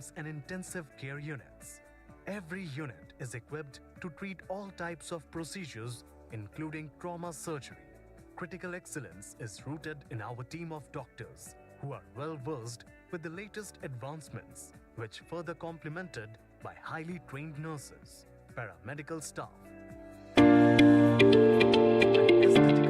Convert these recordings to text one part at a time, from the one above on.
rooms and intensive care units. Every unit is equipped to treat all types of procedures, including trauma surgery. Critical excellence is rooted in our team of doctors who are well versed with the latest advancements, which further complemented by highly trained nurses, paramedical staff.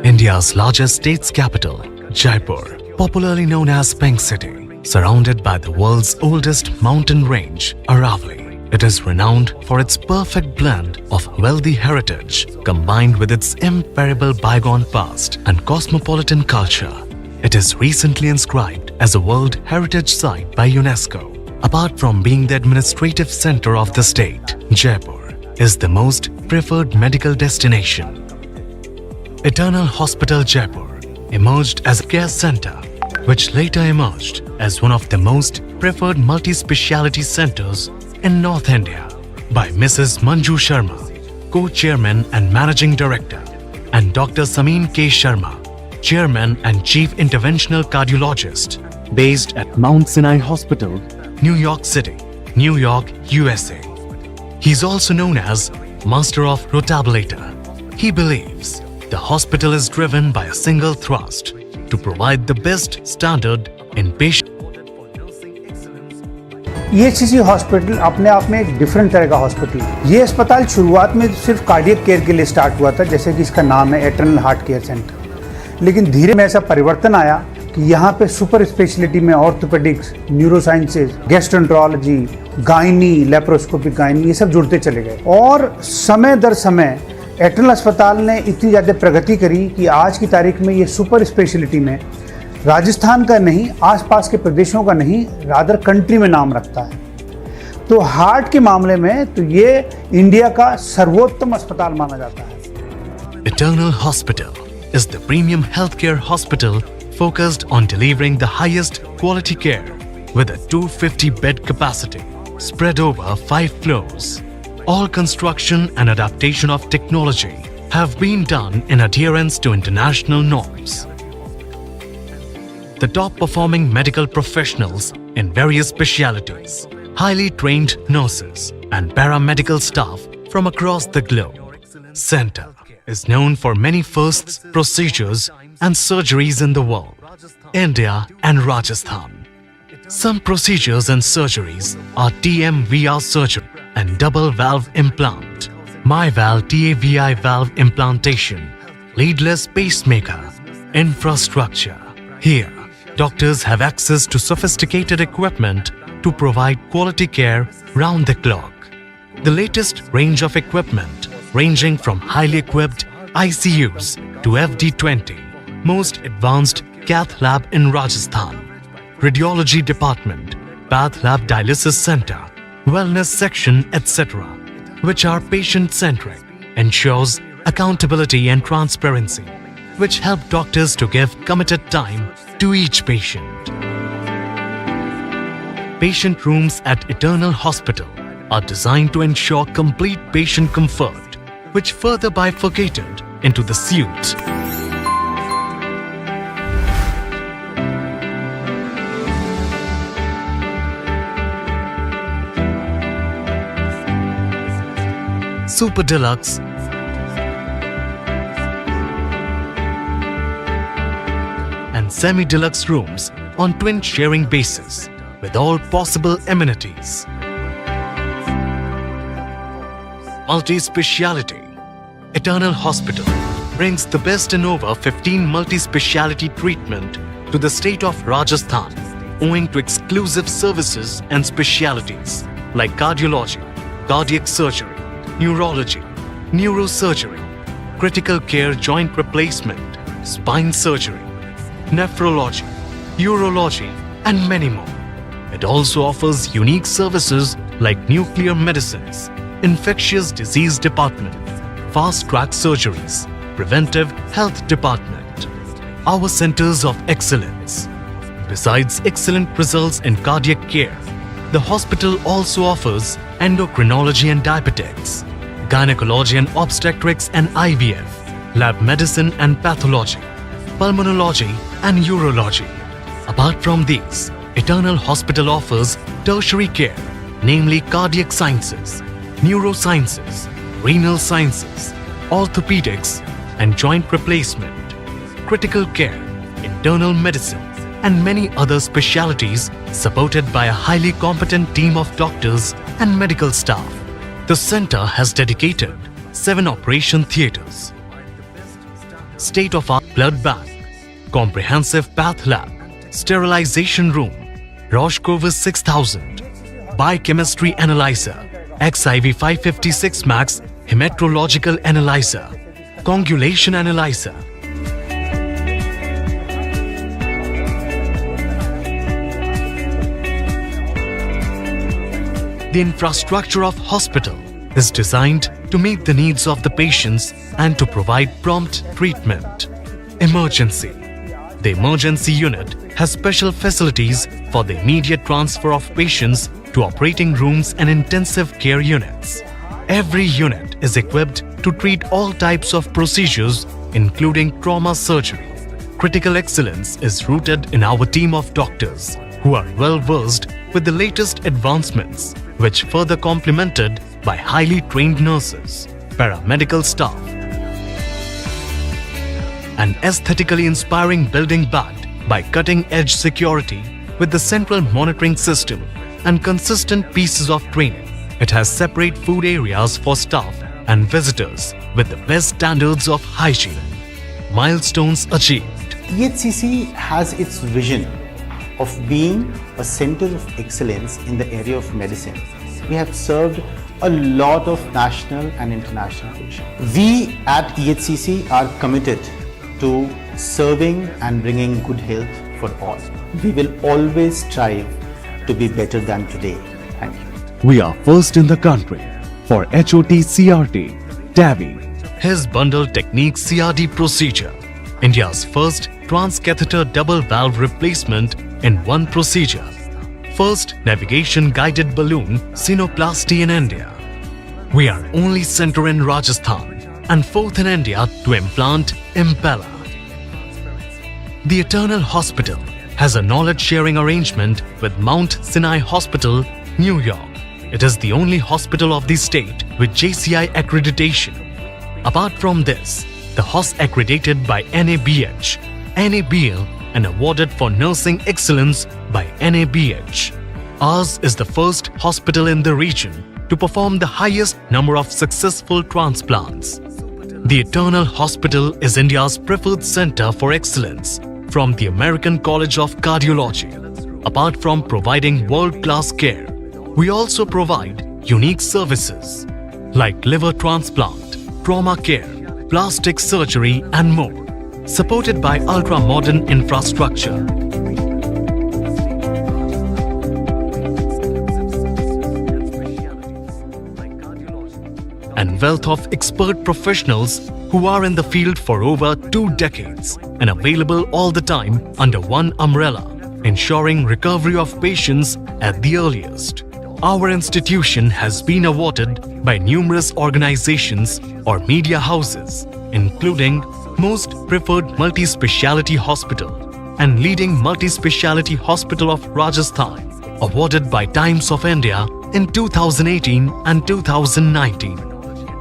India's largest state's capital, Jaipur, popularly known as Pink City, surrounded by the world's oldest mountain range, Aravalli. It is renowned for its perfect blend of wealthy heritage combined with its imperishable bygone past and cosmopolitan culture. It is recently inscribed as a World Heritage Site by UNESCO. Apart from being the administrative center of the state, Jaipur is the most preferred medical destination. Eternal Hospital Jaipur emerged as a care center, which later emerged as one of the most preferred multi-speciality centers in North India by Mrs. Manju Sharma, co-chairman and managing director, and Dr. Samin K. Sharma, chairman and chief interventional cardiologist, based at Mount Sinai Hospital, New York City, New York, USA. He is also known as Master of Rotabulator. He believes the hospital is driven by a single thrust to provide the best standard in patient. EHCC hospital अपने आप में एक different तरह का hospital है। ये अस्पताल शुरुआत में सिर्फ कार्डियक केयर के लिए स्टार्ट हुआ था, जैसे कि इसका नाम है एटर्नल हार्ट केयर सेंटर। लेकिन धीरे में ऐसा परिवर्तन आया कि यहाँ पे सुपर स्पेशलिटी में orthopaedics, neurosciences, gastroenterology, gynae, laparoscopic gynae, ये सब जुड़ते चले गए। और समय दर समय एटर्नल अस्पताल ने इतनी ज़्यादा प्रगति करी कि आज की तारीख में ये सुपर स्पेशलिटी में राजस्थान का नहीं, आसपास के प्रदेशों का नहीं, रादर कंट्री में नाम रखता है। तो हार्ट के मामले में तो ये इंडिया का सर्वोत्तम अस्पताल माना जाता है। Eternal Hospital is the premium healthcare hospital focused on delivering the highest quality care with a 250-bed capacity spread over 5 floors. All construction and adaptation of technology have been done in adherence to international norms. The top-performing medical professionals in various specialties, highly trained nurses and paramedical staff from across the globe. Center is known for many firsts, procedures and surgeries in the world, India and Rajasthan. Some procedures and surgeries are TMVR surgery and double valve implant, MyValve TAVI valve implantation, leadless pacemaker, infrastructure. Here, doctors have access to sophisticated equipment to provide quality care round the clock. The latest range of equipment ranging from highly equipped ICUs to FD20, most advanced cath lab in Rajasthan, radiology department, path lab dialysis center, wellness section, etc., which are patient-centric, ensures accountability and transparency, which help doctors to give committed time to each patient. Patient rooms at Eternal Hospital are designed to ensure complete patient comfort, which further bifurcated into the suite. Super Deluxe and semi-deluxe rooms on twin sharing basis with all possible amenities. Multi-speciality. Eternal Hospital brings the best in over 15 multi-speciality treatment to the state of Rajasthan owing to exclusive services and specialities like cardiology, cardiac surgery, neurology, neurosurgery, critical care joint replacement, spine surgery, nephrology, urology, and many more. It also offers unique services like nuclear medicines, infectious disease department, fast-track surgeries, preventive health department. Our centers of excellence. Besides excellent results in cardiac care, the hospital also offers endocrinology and diabetics, gynecology and obstetrics and IVF, lab medicine and pathology, pulmonology and urology. Apart from these, Eternal Hospital offers tertiary care, namely cardiac sciences, neurosciences, renal sciences, orthopedics and joint replacement, critical care, internal medicine, and many other specialties supported by a highly competent team of doctors and medical staff. The center has dedicated 7 operation theaters, state-of-art blood bank, comprehensive path lab, sterilization room, Roche 6000, biochemistry analyzer, XIV 556 Max hematological analyzer, coagulation analyzer. The infrastructure of hospital is designed to meet the needs of the patients and to provide prompt treatment. Emergency. The emergency unit has special facilities for the immediate transfer of patients to operating rooms and intensive care units. Every unit is equipped to treat all types of procedures, including trauma surgery. Critical excellence is rooted in our team of doctors who are well versed with the latest advancements, which further complemented by highly trained nurses, paramedical staff. An aesthetically inspiring building backed by cutting-edge security with the central monitoring system and consistent pieces of training. It has separate food areas for staff and visitors with the best standards of hygiene. Milestones achieved. EHCC has its vision of being a center of excellence in the area of medicine. We have served a lot of national and international patients. We at EHCC are committed to serving and bringing good health for all. We will always strive to be better than today. Thank you. We are first in the country for HOT CRT, TAVI. His bundle technique CRT procedure, India's first transcatheter double valve replacement in one procedure. First navigation guided balloon sinoplasty in India. We are only center in Rajasthan and fourth in India to implant Impella. The Eternal Hospital has a knowledge-sharing arrangement with Mount Sinai Hospital, New York. It is the only hospital of the state with JCI accreditation. Apart from this, the HOS accredited by NABH, NABL and awarded for nursing excellence by NABH. Ours is the first hospital in the region to perform the highest number of successful transplants. The Eternal Hospital is India's preferred center for excellence from the American College of Cardiology. Apart from providing world-class care, we also provide unique services like liver transplant, trauma care, plastic surgery and more, supported by ultra-modern infrastructure. And wealth of expert professionals who are in the field for over 2 decades and available all the time under one umbrella, ensuring recovery of patients at the earliest. Our institution has been awarded by numerous organizations or media houses, including Most Preferred Multi-Speciality Hospital and Leading Multi-Speciality Hospital of Rajasthan, awarded by Times of India in 2018 and 2019.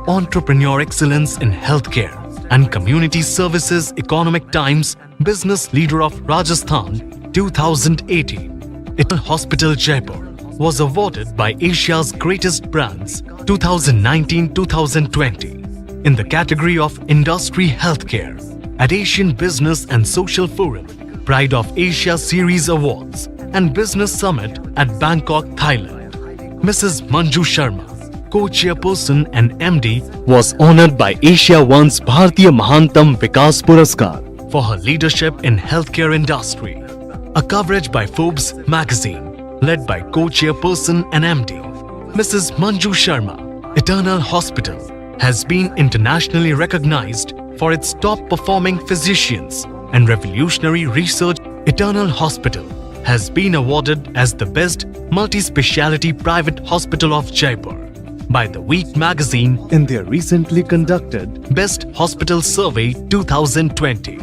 Entrepreneur Excellence in Healthcare and Community Services Economic Times Business Leader of Rajasthan 2018. Eternal Hospital Jaipur was awarded by Asia's Greatest Brands 2019-2020 in the category of Industry Healthcare at Asian Business and Social Forum, Pride of Asia Series Awards and Business Summit at Bangkok, Thailand. Mrs. Manju Sharma, co-chairperson and MD, was honored by Asia One's Bharatiya Mahantam Vikas Puraskar for her leadership in healthcare industry. A coverage by Forbes magazine, led by co-chairperson and MD, Mrs. Manju Sharma. Eternal Hospital has been internationally recognized for its top-performing physicians and revolutionary research. Eternal Hospital has been awarded as the best multi-speciality private hospital of Jaipur by The Week magazine In their recently conducted Best Hospital Survey 2020.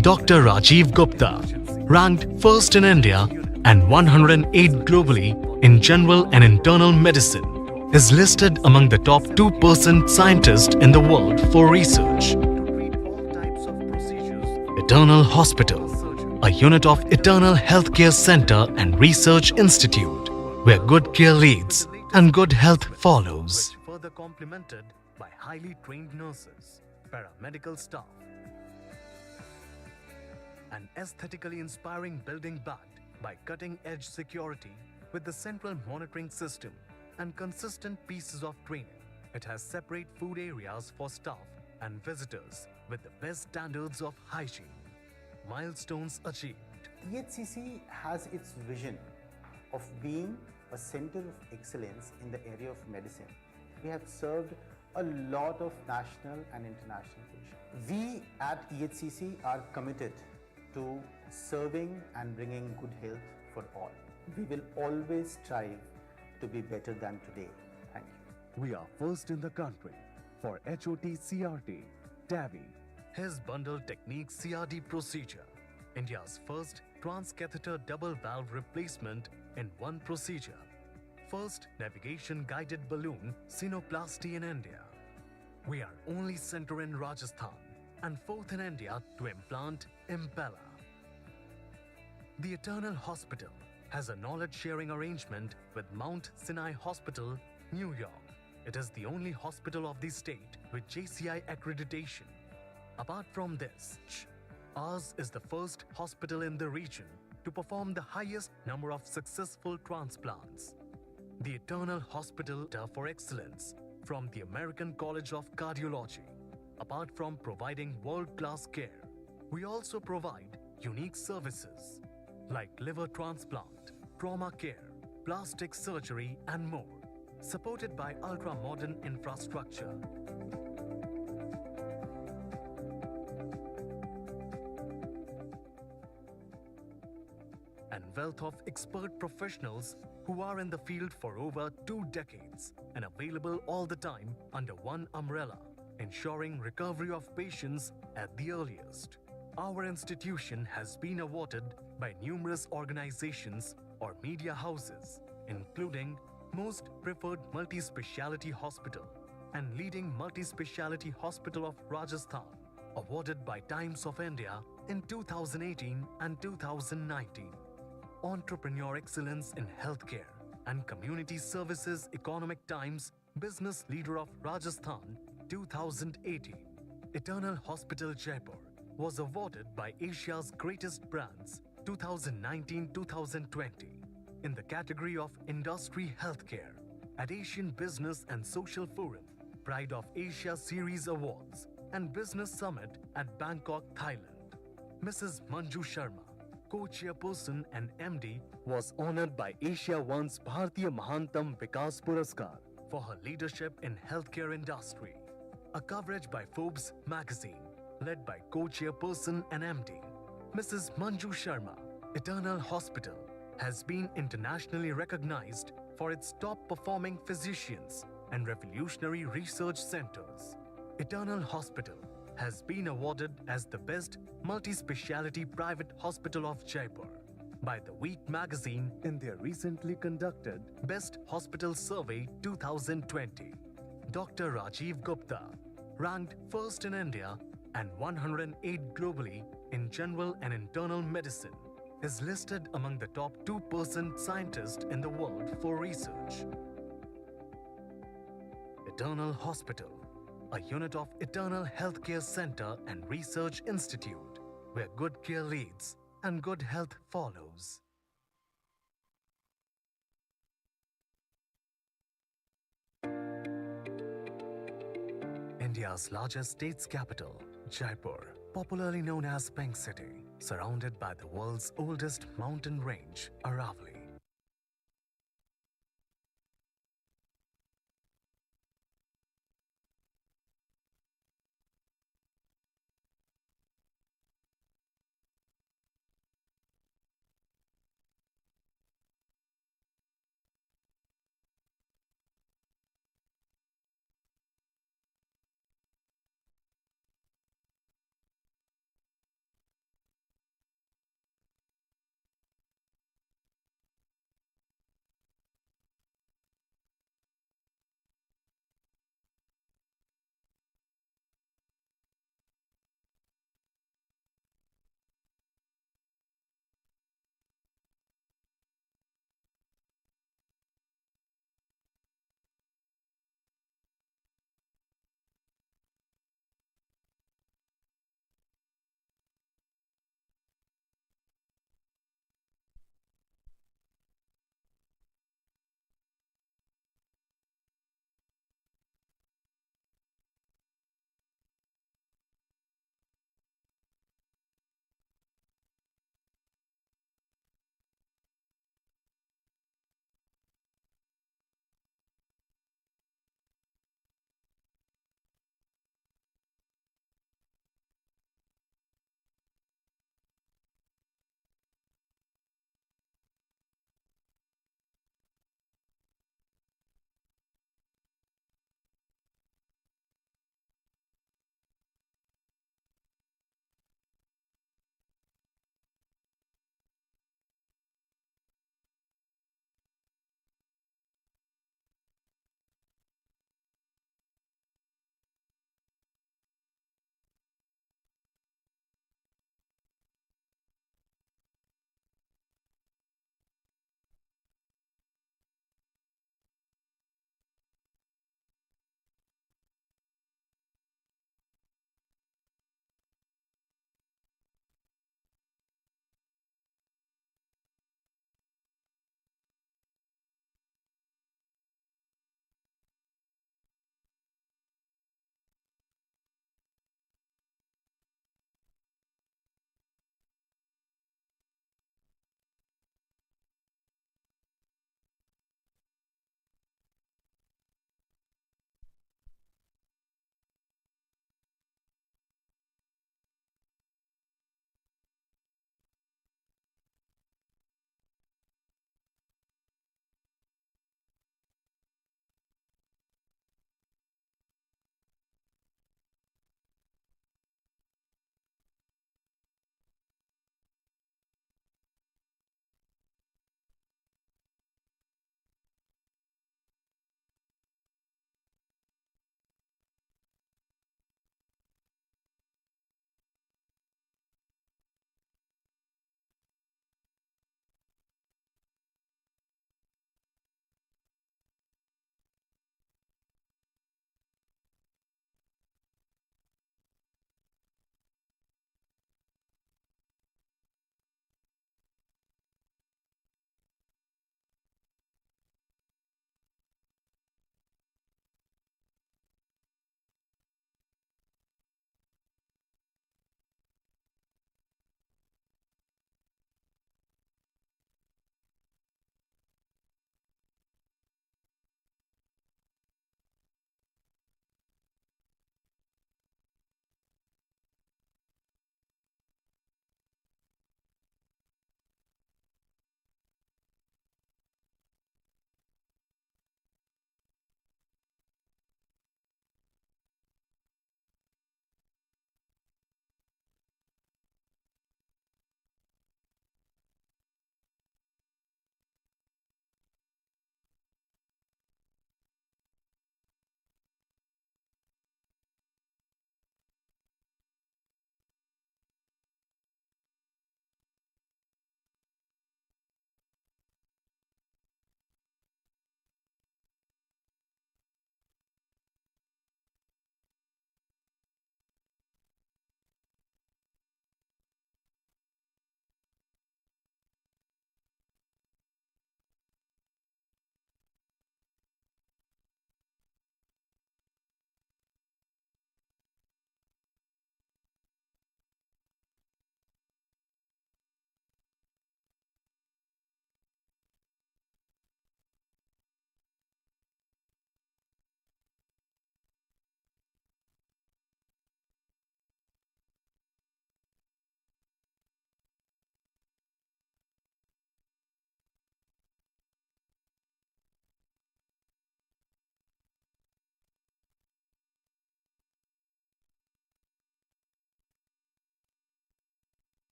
Dr. Rajiv Gupta ranked first in India and 108 globally in general and internal medicine, is listed among the top 2% scientists in the world for research. Eternal Hospital, a unit of Eternal Healthcare Center and Research Institute, where good care leads and good health follows. Further complemented by highly trained nurses, paramedical staff, an aesthetically inspiring building backed by cutting-edge security with the central monitoring system and consistent pieces of training. It has separate food areas for staff and visitors with the best standards of hygiene. Milestones achieved. EHCC has its vision of being a center of excellence in the area of medicine. We have served a lot of national and international patients. We at EHCC are committed to serving and bringing good health for all. We will always strive to be better than today. Thank you. We are first in the country for HOT CRT, TAVI. His bundle technique CRD procedure, India's first transcatheter double valve replacement in one procedure. First navigation guided balloon sinoplasty in India. We are only center in Rajasthan and fourth in India to implant Impella. The Eternal Hospital has a knowledge-sharing arrangement with Mount Sinai Hospital, New York. It is the only hospital of the state with JCI accreditation. Apart from this, ours is the first hospital in the region to perform the highest number of successful transplants. The Eternal Hospital for Excellence from the American College of Cardiology. Apart from providing world-class care, we also provide unique services like liver transplant, trauma care, plastic surgery and more, supported by ultra-modern infrastructure. And wealth of expert professionals who are in the field for over 2 decades and available all the time under one umbrella, ensuring recovery of patients at the earliest. Our institution has been awarded by numerous organizations or media houses, including Most Preferred Multi-Speciality Hospital and Leading Multi-Speciality Hospital of Rajasthan, awarded by Times of India in 2018 and 2019. Entrepreneur Excellence in Healthcare and Community Services Economic Times Business Leader of Rajasthan 2018. Eternal Hospital Jaipur was awarded by Asia's Greatest Brands 2019-2020 in the category of Industry Healthcare at Asian Business and Social Forum, Pride of Asia Series Awards and Business Summit at Bangkok, Thailand. Mrs. Manju Sharma, co-chairperson and MD, was honored by Asia One's Bhartiya Mahantam Vikas Puraskar for her leadership in healthcare industry. A coverage by Forbes magazine, led by co-chairperson and MD, Mrs. Manju Sharma. Eternal Hospital has been internationally recognized for its top-performing physicians and revolutionary research centers. Eternal Hospital has been awarded as the best multi-speciality private hospital of Jaipur by The Week magazine in their recently conducted Best Hospital Survey 2020. Dr. Rajiv Gupta, ranked first in India and 108 globally in general and internal medicine, is listed among the top 2% scientists in the world for research. Eternal Hospital, a unit of Eternal Healthcare Center and Research Institute, where good care leads and good health follows. India's largest state's capital, Jaipur, popularly known as Pink City, surrounded by the world's oldest mountain range, Aravalli.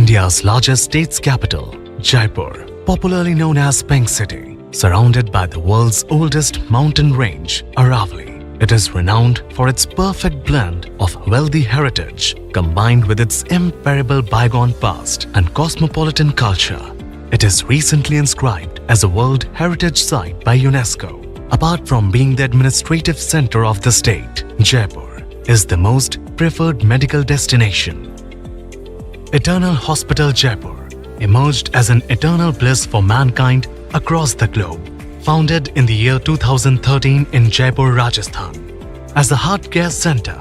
India's largest state's capital, Jaipur, popularly known as Pink City, surrounded by the world's oldest mountain range, Aravalli. It is renowned for its perfect blend of wealthy heritage combined with its imperishable bygone past and cosmopolitan culture. It is recently inscribed as a World Heritage Site by UNESCO. Apart from being the administrative center of the state, Jaipur is the most preferred medical destination. Eternal Hospital Jaipur emerged as an eternal bliss for mankind across the globe. Founded in the year 2013 in Jaipur, Rajasthan, as a heart care center,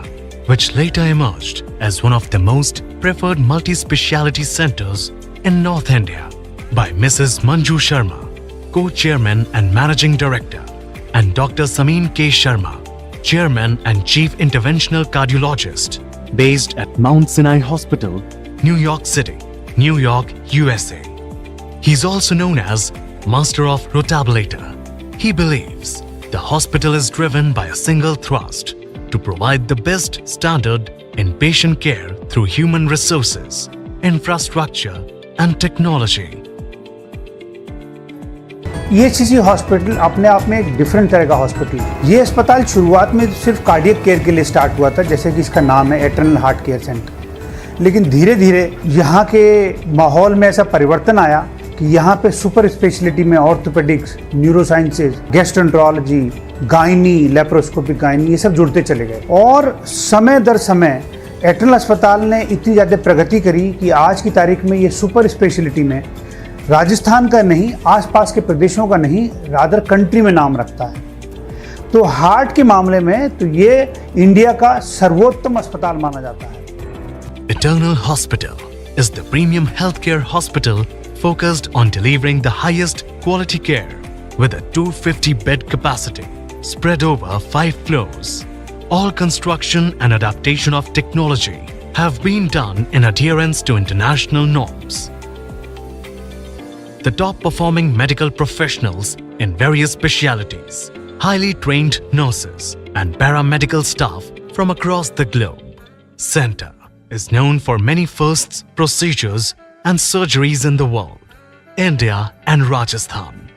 which later emerged as one of the most preferred multi-speciality centers in North India by Mrs. Manju Sharma, co-chairman and managing director, and Dr. Samin K. Sharma, chairman and chief interventional cardiologist, Based at Mount Sinai Hospital, New York City, New York, USA. He's also known as Master of Rotabulator. He believes the hospital is driven by a single thrust to provide the best standard in patient care through human resources, infrastructure and technology. EHCC hospital अपने आप में एक different तरह का hospital है। ये अस्पताल शुरुआत में सिर्फ कार्डियक केयर के लिए स्टार्ट हुआ था, जैसे कि इसका नाम है एटर्नल हार्ट केयर सेंटर। लेकिन धीरे धीरे यहाँ के माहौल में ऐसा परिवर्तन आया कि यहाँ पे सुपर स्पेशलिटी में orthopaedics, neurosciences, gastroenterology, gynae, laparoscopic gynae, ये सब जुड़ते चले गए। और समय दर समय एटर्नल अस्पताल ने इतनी ज़्यादा प्रगति करी कि आज की तारीख में ये सुपर स्पेशलिटी में राजस्थान का नहीं, आसपास के प्रदेशों का नहीं, रादर कंट्री में नाम रखता है। तो हार्ट के मामले में तो ये इंडिया का सर्वोत्तम अस्पताल माना जाता है। Eternal Hospital is the premium healthcare hospital focused on delivering the highest quality care with a 250-bed capacity spread over 5 floors. All construction and adaptation of technology have been done in adherence to international norms. The top-performing medical professionals in various specialties, highly trained nurses and paramedical staff from across the globe. Center is known for many firsts, procedures and surgeries in the world, India and Rajasthan.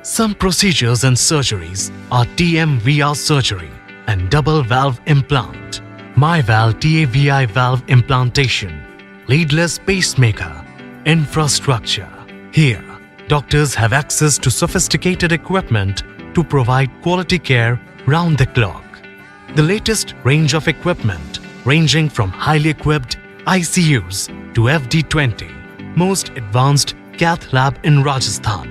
Some procedures and surgeries are TMVR surgery and double valve implant, MyValve TAVI valve implantation, leadless pacemaker, infrastructure. Here, doctors have access to sophisticated equipment to provide quality care round the clock. The latest range of equipment ranging from highly equipped ICUs to FD20, most advanced cath lab in Rajasthan,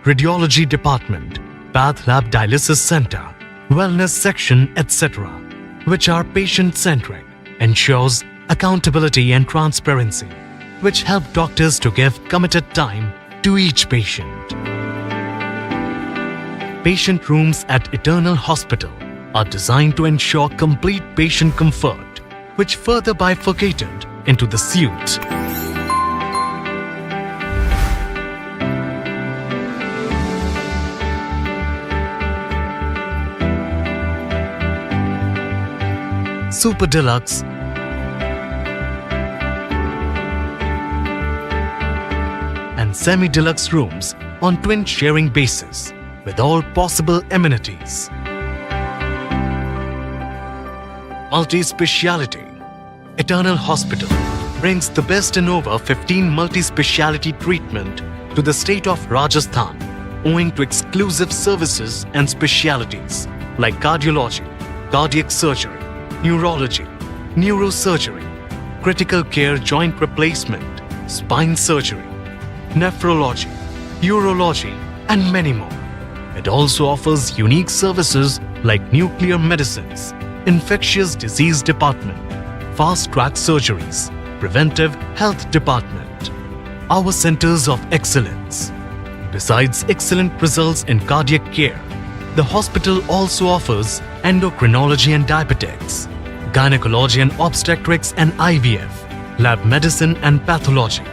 radiology department, path lab dialysis center, wellness section, etc., which are patient-centric, ensures accountability and transparency, which help doctors to give committed time to each patient. Patient rooms at Eternal Hospital are designed to ensure complete patient comfort, which further bifurcated into the suite. Super Deluxe, and semi-deluxe rooms on twin sharing basis with all possible amenities. Multi-speciality. Eternal Hospital brings the best in over 15 multi-speciality treatment to the state of Rajasthan owing to exclusive services and specialities like cardiology, cardiac surgery, neurology, neurosurgery, critical care joint replacement, spine surgery, nephrology, urology, and many more. It also offers unique services like nuclear medicines, infectious disease department, fast-track surgeries, preventive health department. Our centers of excellence. Besides excellent results in cardiac care, the hospital also offers endocrinology and diabetics, gynecology and obstetrics and IVF, lab medicine and pathology,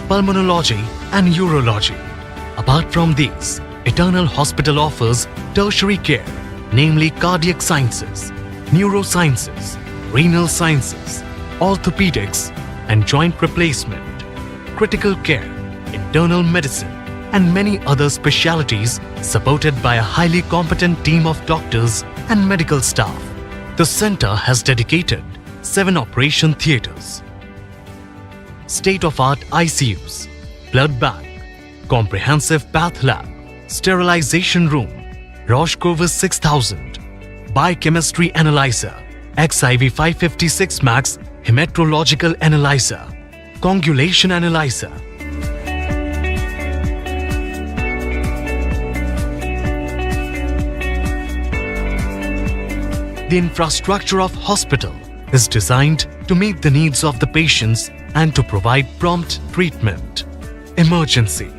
pulmonology and urology. Apart from these, Eternal Hospital offers tertiary care, namely cardiac sciences, neurosciences, renal sciences, orthopedics and joint replacement, critical care, internal medicine, and many other specialties supported by a highly competent team of doctors and medical staff. The center has dedicated 7 operation theaters, state-of-art ICUs, blood bank, comprehensive path lab, sterilization room, Roscovis 6000, biochemistry analyzer, XIV 556 Max hematological analyzer, coagulation analyzer. The infrastructure of hospital is designed to meet the needs of the patients and to provide prompt treatment. Emergency.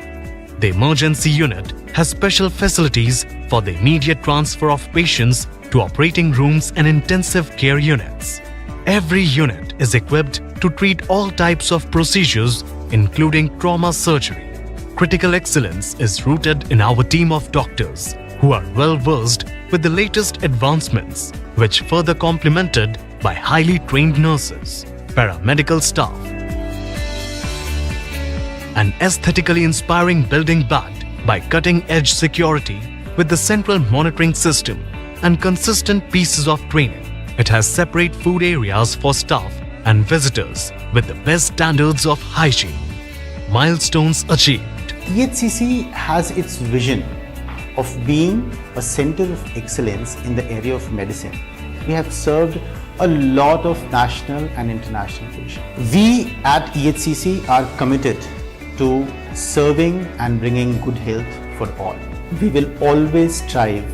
The emergency unit has special facilities for the immediate transfer of patients to operating rooms and intensive care units. Every unit is equipped to treat all types of procedures, including trauma surgery. Critical excellence is rooted in our team of doctors who are well versed with the latest advancements, which further complemented by highly trained nurses, paramedical staff. An aesthetically inspiring building backed by cutting-edge security with the central monitoring system and consistent pieces of training. It has separate food areas for staff and visitors with the best standards of hygiene. Milestones achieved. EHCC has its vision of being a center of excellence in the area of medicine. We have served a lot of national and international patients. We at EHCC are committed to serving and bringing good health for all. We will always strive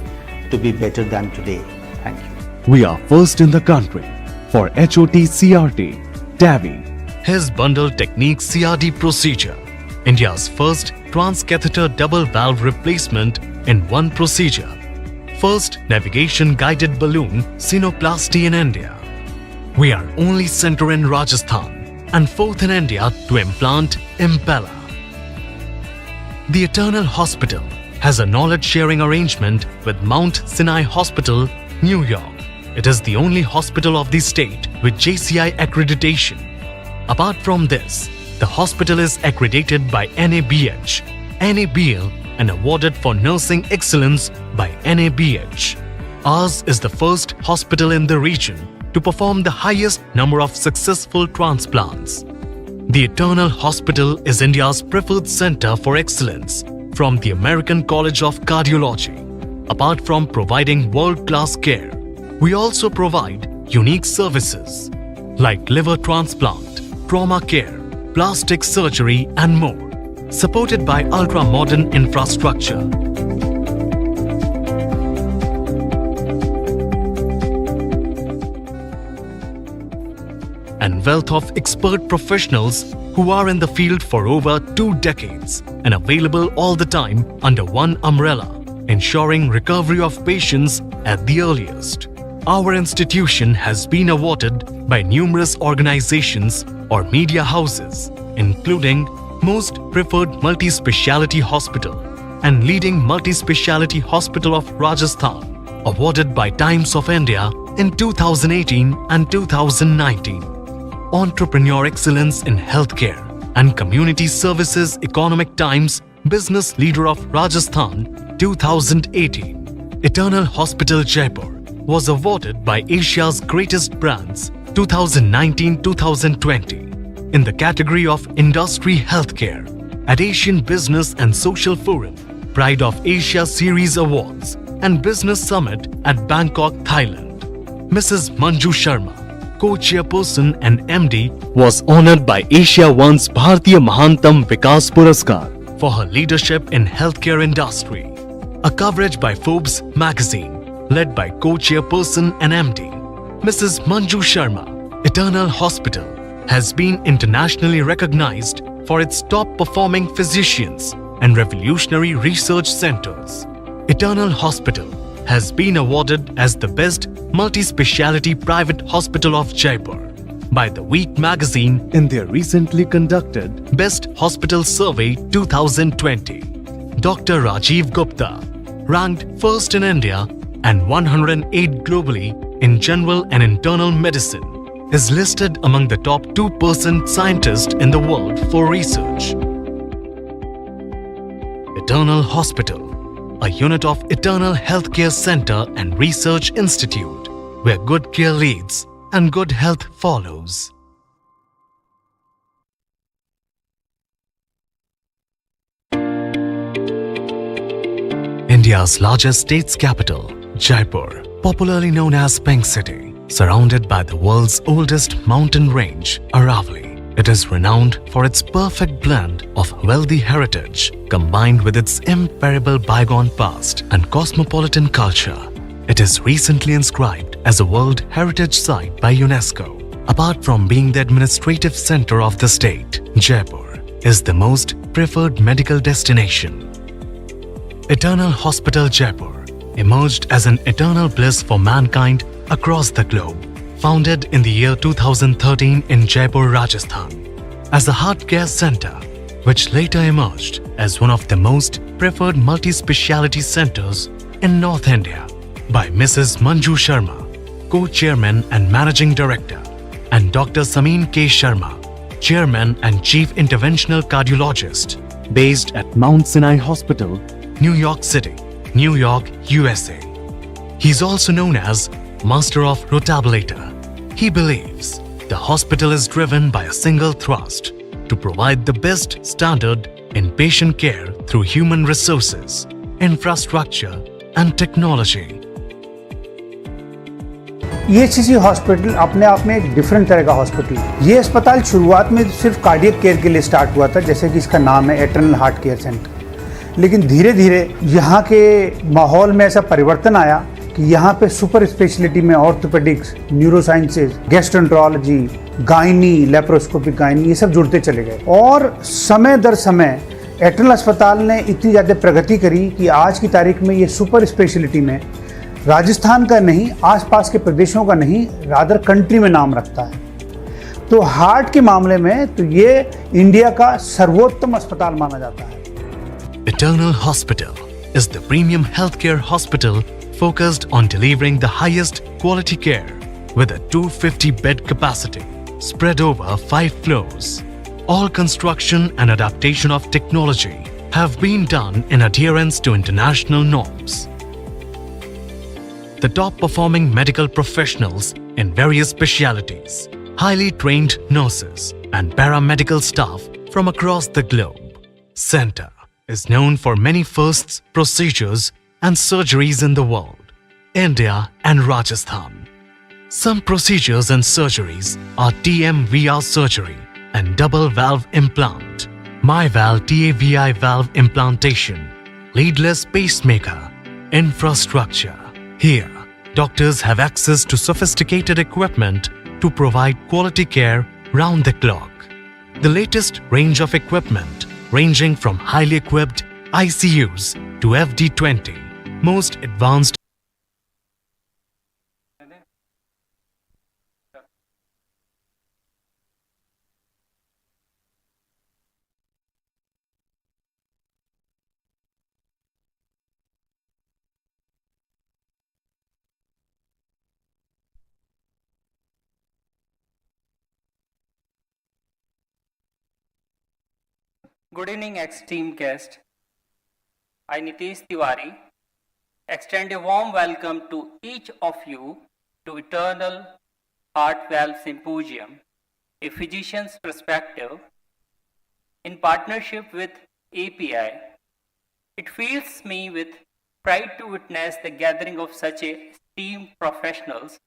to be better than today. Thank you. We are first in the country for HOT CRT, TAVI. His bundle technique CRT procedure, India's first transcatheter double valve replacement in one procedure. First navigation guided balloon sinoplasty in India. We are only center in Rajasthan and fourth in India to implant Impella. The Eternal Hospital has a knowledge sharing arrangement with Mount Sinai Hospital, New York. It is the only hospital of the state with JCI accreditation. Apart from this, the hospital is accredited by NABH, NABL, and awarded for nursing excellence by NABH. Ours is the first hospital in the region to perform the highest number of successful transplants. The Eternal Hospital is India's preferred center for excellence from the American College of Cardiology. Apart from providing world-class care, we also provide unique services like liver transplant, trauma care, plastic surgery, and more, supported by ultra-modern infrastructure. And wealth of expert professionals who are in the field for over 2 decades and available all the time under one umbrella, ensuring recovery of patients at the earliest. Our institution has been awarded by numerous organizations or media houses, including Most Preferred Multi-Speciality Hospital and Leading Multi-Speciality Hospital of Rajasthan, awarded by Times of India in 2018 and 2019. Entrepreneur Excellence in Healthcare and Community Services Economic Times Business Leader of Rajasthan 2018. Eternal Hospital Jaipur was awarded by Asia's Greatest Brands 2019-2020 in the category of Industry Healthcare at Asian Business and Social Forum, Pride of Asia Series Awards and Business Summit at Bangkok, Thailand. Mrs. Manju Sharma, co-chairperson and MD, was honored by Asia One's Bharatiya Mahantam Vikas Puraskar for her leadership in healthcare industry. A coverage by Forbes magazine led by co-chairperson and MD, Mrs. Manju Sharma. Eternal Hospital has been internationally recognized for its top-performing physicians and revolutionary research centers. Eternal Hospital has been awarded as the best multi-speciality private hospital of Jaipur by The Week magazine in their recently conducted Best Hospital Survey 2020. Dr. Rajiv Gupta ranked first in India and 108 globally in general and internal medicine is listed among the top 2% scientists in the world for research. Eternal Hospital, a unit of Eternal Healthcare Center and Research Institute, where good care leads and good health follows. India's largest state's capital, Jaipur, popularly known as Pink City, surrounded by the world's oldest mountain range, Aravalli. It is renowned for its perfect blend of wealthy heritage combined with its imperishable bygone past and cosmopolitan culture. It is recently inscribed as a World Heritage Site by UNESCO. Apart from being the administrative center of the state, Jaipur is the most preferred medical destination. Eternal Hospital Jaipur emerged as an eternal bliss for mankind across the globe. Founded in the year 2013 in Jaipur, Rajasthan, as a heart care center, which later emerged as one of the most preferred multi-speciality centers in North India by Mrs. Manju Sharma, co-chairman and managing director, and Dr. Samin K. Sharma, chairman and chief interventional cardiologist, Based at Mount Sinai Hospital, New York City, New York, USA. He is also known as Master of Rotabulator. He believes the hospital is driven by a single thrust to provide the best standard in patient care through human resources, infrastructure and technology. EHCC hospital अपने आप में एक different तरह का hospital है। ये अस्पताल शुरुआत में सिर्फ कार्डियक केयर के लिए स्टार्ट हुआ था, जैसे कि इसका नाम है एटर्नल हार्ट केयर सेंटर। लेकिन धीरे धीरे यहाँ के माहौल में ऐसा परिवर्तन आया कि यहाँ पे सुपर स्पेशलिटी में orthopaedics, neurosciences, gastroenterology, gynae, laparoscopic gynae, ये सब जुड़ते चले गए। और समय दर समय एटर्नल अस्पताल ने इतनी ज़्यादा प्रगति करी कि आज की तारीख में ये सुपर स्पेशलिटी में राजस्थान का नहीं, आसपास के प्रदेशों का नहीं, रादर कंट्री में नाम रखता है। तो हार्ट के मामले में तो ये इंडिया का सर्वोत्तम अस्पताल माना जाता है। Eternal Hospital is the premium healthcare hospital focused on delivering the highest quality care with a 250-bed capacity spread over 5 floors. All construction and adaptation of technology have been done in adherence to international norms. The top-performing medical professionals in various specialties, highly trained nurses and paramedical staff from across the globe. Center is known for many firsts, procedures and surgeries in the world, India and Rajasthan. Some procedures and surgeries are TMVR surgery and double valve implant, MyValve TAVI valve implantation, leadless pacemaker, infrastructure. Here, doctors have access to sophisticated equipment to provide quality care round the clock. The latest range of equipment ranging from highly equipped ICUs to FD20, most advanced Good evening, esteemed guest. I, Nitesh Tiwari, extend a warm welcome to each of you to Eternal Heart Valve Symposium, a physician's perspective, in partnership with API. It fills me with pride to witness the gathering of such esteemed professionals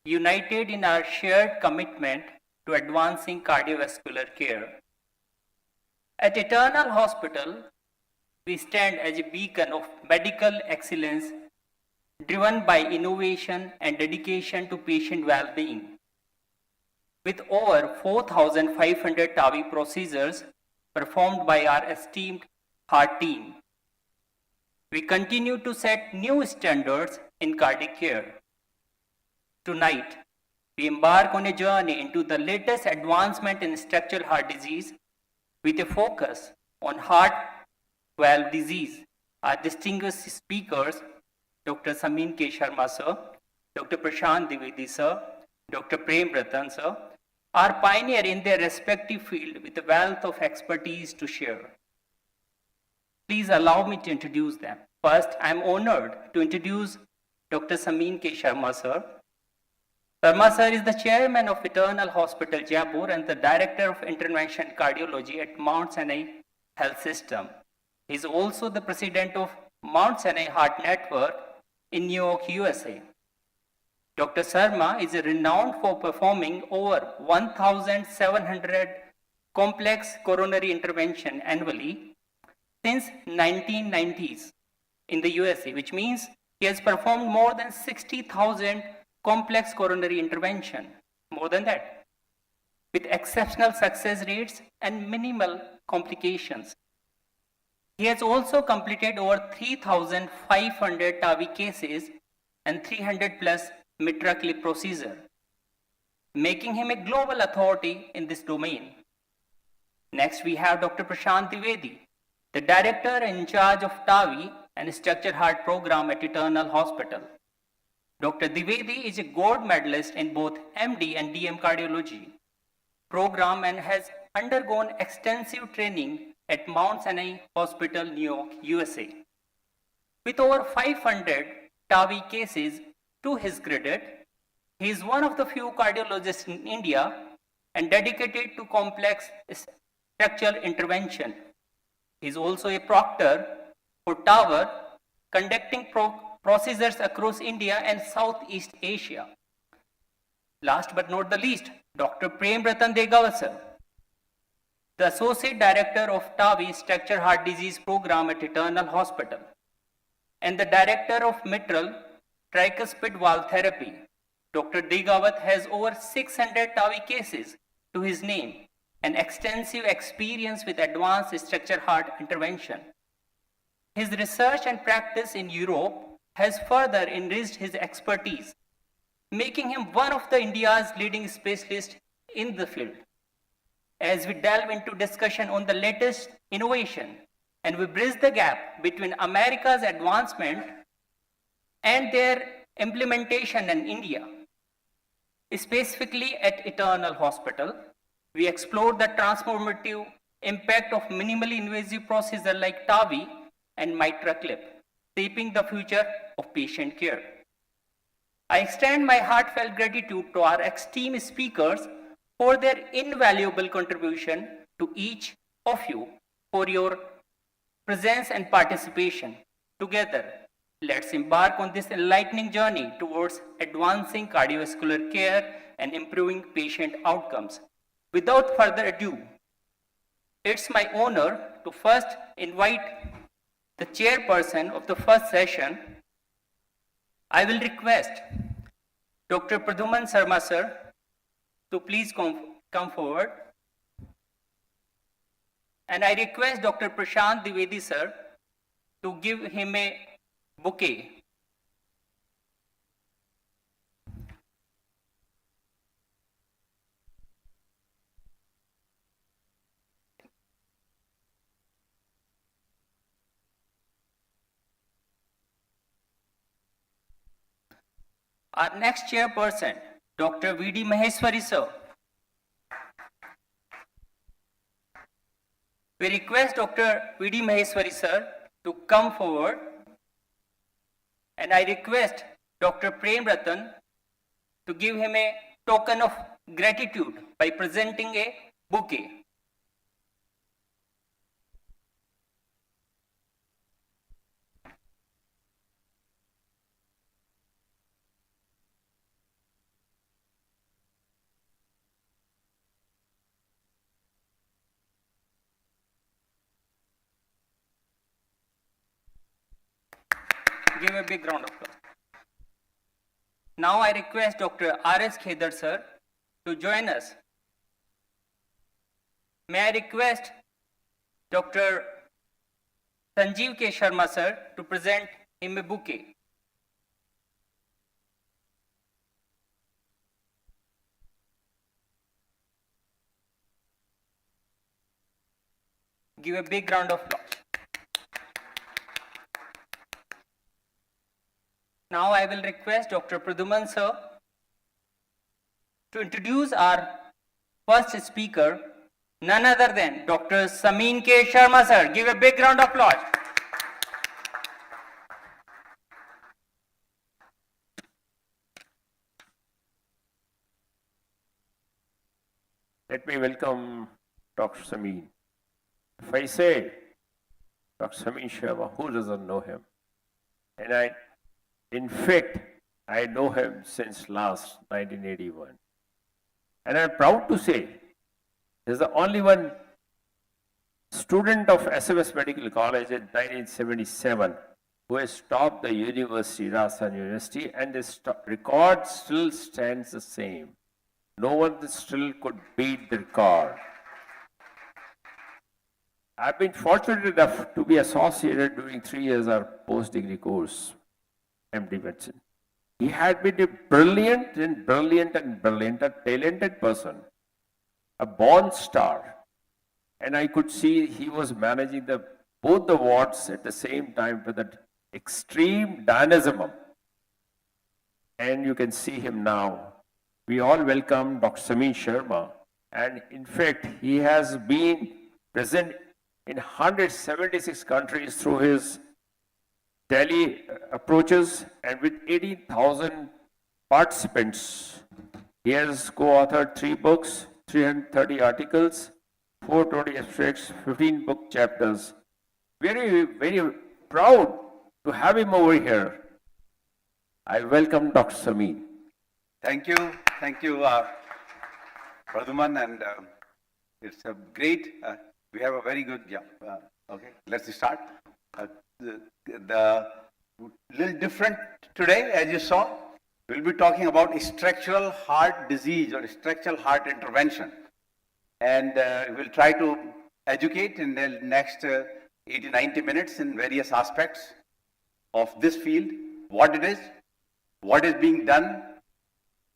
united in our shared commitment to advancing cardiovascular care. At Eternal Hospital, we stand as a beacon of medical excellence driven by innovation and dedication to patient well-being. With over 4,500 TAVI procedures performed by our esteemed heart team, we continue to set new standards in cardiac care. Tonight, we embark on a journey into the latest advancement in structural heart disease with a focus on heart valve disease. Our distinguished speakers, Dr. Samin K. Sharma sir, Dr. Prashant Dwivedi sir, Dr. Prem Ratan sir, are pioneer in their respective field with a wealth of expertise to share. Please allow me to introduce them. First, I am honored to introduce Dr. Sameen K. Sharma sir. Sharma sir is the chairman of Eternal Hospital Jaipur and the director of intervention cardiology at Mount Sinai Health System. He is also the president of Mount Sinai Heart Network in New York, USA. Dr. Sharma is renowned for performing over 1,700 complex coronary intervention annually since 1990s in the USA, which means he has performed more than 60,000 complex coronary intervention, more than that, with exceptional success rates and minimal complications. He has also completed over 3,500 TAVI cases and 300 plus mitral clip procedure, making him a global authority in this domain. Next, we have Dr. Prashant Dwivedi, the director in charge of TAVI and structured heart program at Eternal Hospital. Dr. Dwivedi is a gold medalist in both MD and DM cardiology program and has undergone extensive training at Mount Sinai Hospital, New York, USA. With over 500 TAVI cases to his credit, he is one of the few cardiologists in India and dedicated to complex structural intervention. He is also a proctor for TAVR, conducting procedures across India and Southeast Asia. Last but not the least, Dr. Prem Ratan Degawat sir, the Associate Director of TAVI Structured Heart Disease Program at Eternal Hospital, and the Director of Mitral Tricuspid Valve Therapy. Dr. Degawat has over 600 TAVI cases to his name and extensive experience with advanced structured heart intervention. His research and practice in Europe has further enriched his expertise, making him one of the India's leading specialists in the field. As we delve into discussion on the latest innovation and we bridge the gap between America's advancement and their implementation in India, specifically at Eternal Hospital, we explore the transformative impact of minimally invasive procedure like TAVI and mitral clip, shaping the future of patient care. I extend my heartfelt gratitude to our esteemed speakers for their invaluable contribution to each of you for your presence and participation. Together, let's embark on this enlightening journey towards advancing cardiovascular care and improving patient outcomes. Without further ado, it's my honor to first invite the chairperson of the first session. I will request Dr. Pradyuman Sharma sir to please come forward. And I request Dr. Prashant Dwivedi sir to give him a bouquet. Our next chairperson, Dr. V.D. Maheshwari sir. We request Dr. V.D. Maheshwari sir to come forward, and I request Dr. Prem Ratan to give him a token of gratitude by presenting a bouquet. Give a big round of applause. Now I request Dr. R.S. Khedar sir to join us. May I request Dr. Sanjeev K. Sharma sir to present him a bouquet. Give a big round of applause. Now I will request Dr. Pradyuman sir to introduce our first speaker, none other than Dr. Samin K. Sharma, sir. Give a big round of applause. Let me welcome Dr. Samin. If I say Dr. Samin Sharma, who doesn't know him? And in fact, I know him since last 1981. And I'm proud to say, he's the only one student of SMS Medical College in 1977 who has topped the university, Rajasthan University, and this record still stands the same. No one still could beat the record. I've been fortunate enough to be associated during 3 years our post-degree course, MD Medicine. He had been a brilliant, a talented person, a born star. And I could see he was managing both the wards at the same time with an extreme dynamism. And you can see him now. We all welcome Dr. Samin Sharma. And in fact, he has been present in 176 countries through his tele approaches, and with 18,000 participants. He has co-authored 3 books, 330 articles, 420 abstracts, 15 book chapters. Very, very proud to have him over here. I welcome Dr. Samin. Thank you, Pradhuman, and it's a great, we have a very good, okay, let's start. The little different today, as you saw, we'll be talking about structural heart disease or structural heart intervention. And we'll try to educate in the next 80-90 minutes in various aspects of this field, what it is, what is being done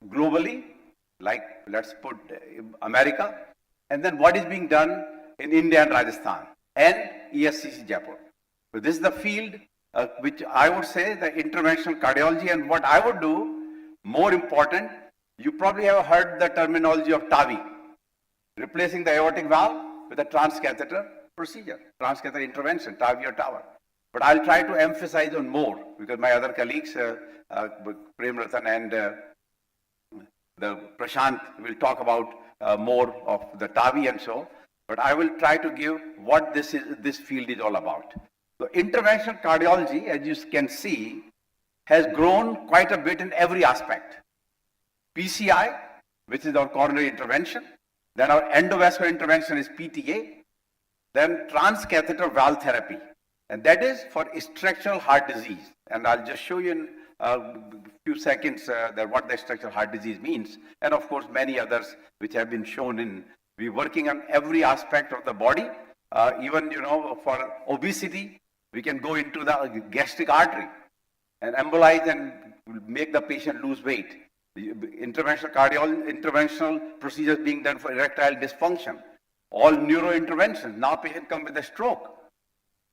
globally, like let's put America, and then what is being done in India and Rajasthan and ESCC Jaipur. So this is the field which I would say the interventional cardiology, and what I would do, more important, you probably have heard the terminology of TAVI, replacing the aortic valve with a transcatheter procedure, transcatheter intervention, TAVI or TAVR. But I'll try to emphasize on more because my other colleagues, Prem Ratan and the Prashant will talk about more of the TAVI and so. But I will try to give what this field is all about. So interventional cardiology, as you can see, has grown quite a bit in every aspect. PCI, which is our coronary intervention, then our endovascular intervention is PTA, then transcatheter valve therapy, and that is for structural heart disease. And I'll just show you in a few seconds that what the structural heart disease means, and of course many others which have been shown in. We're working on every aspect of the body, even for obesity, we can go into the gastric artery and embolize and make the patient lose weight. Interventional procedures being done for erectile dysfunction, all neuro interventions. Now patient come with a stroke.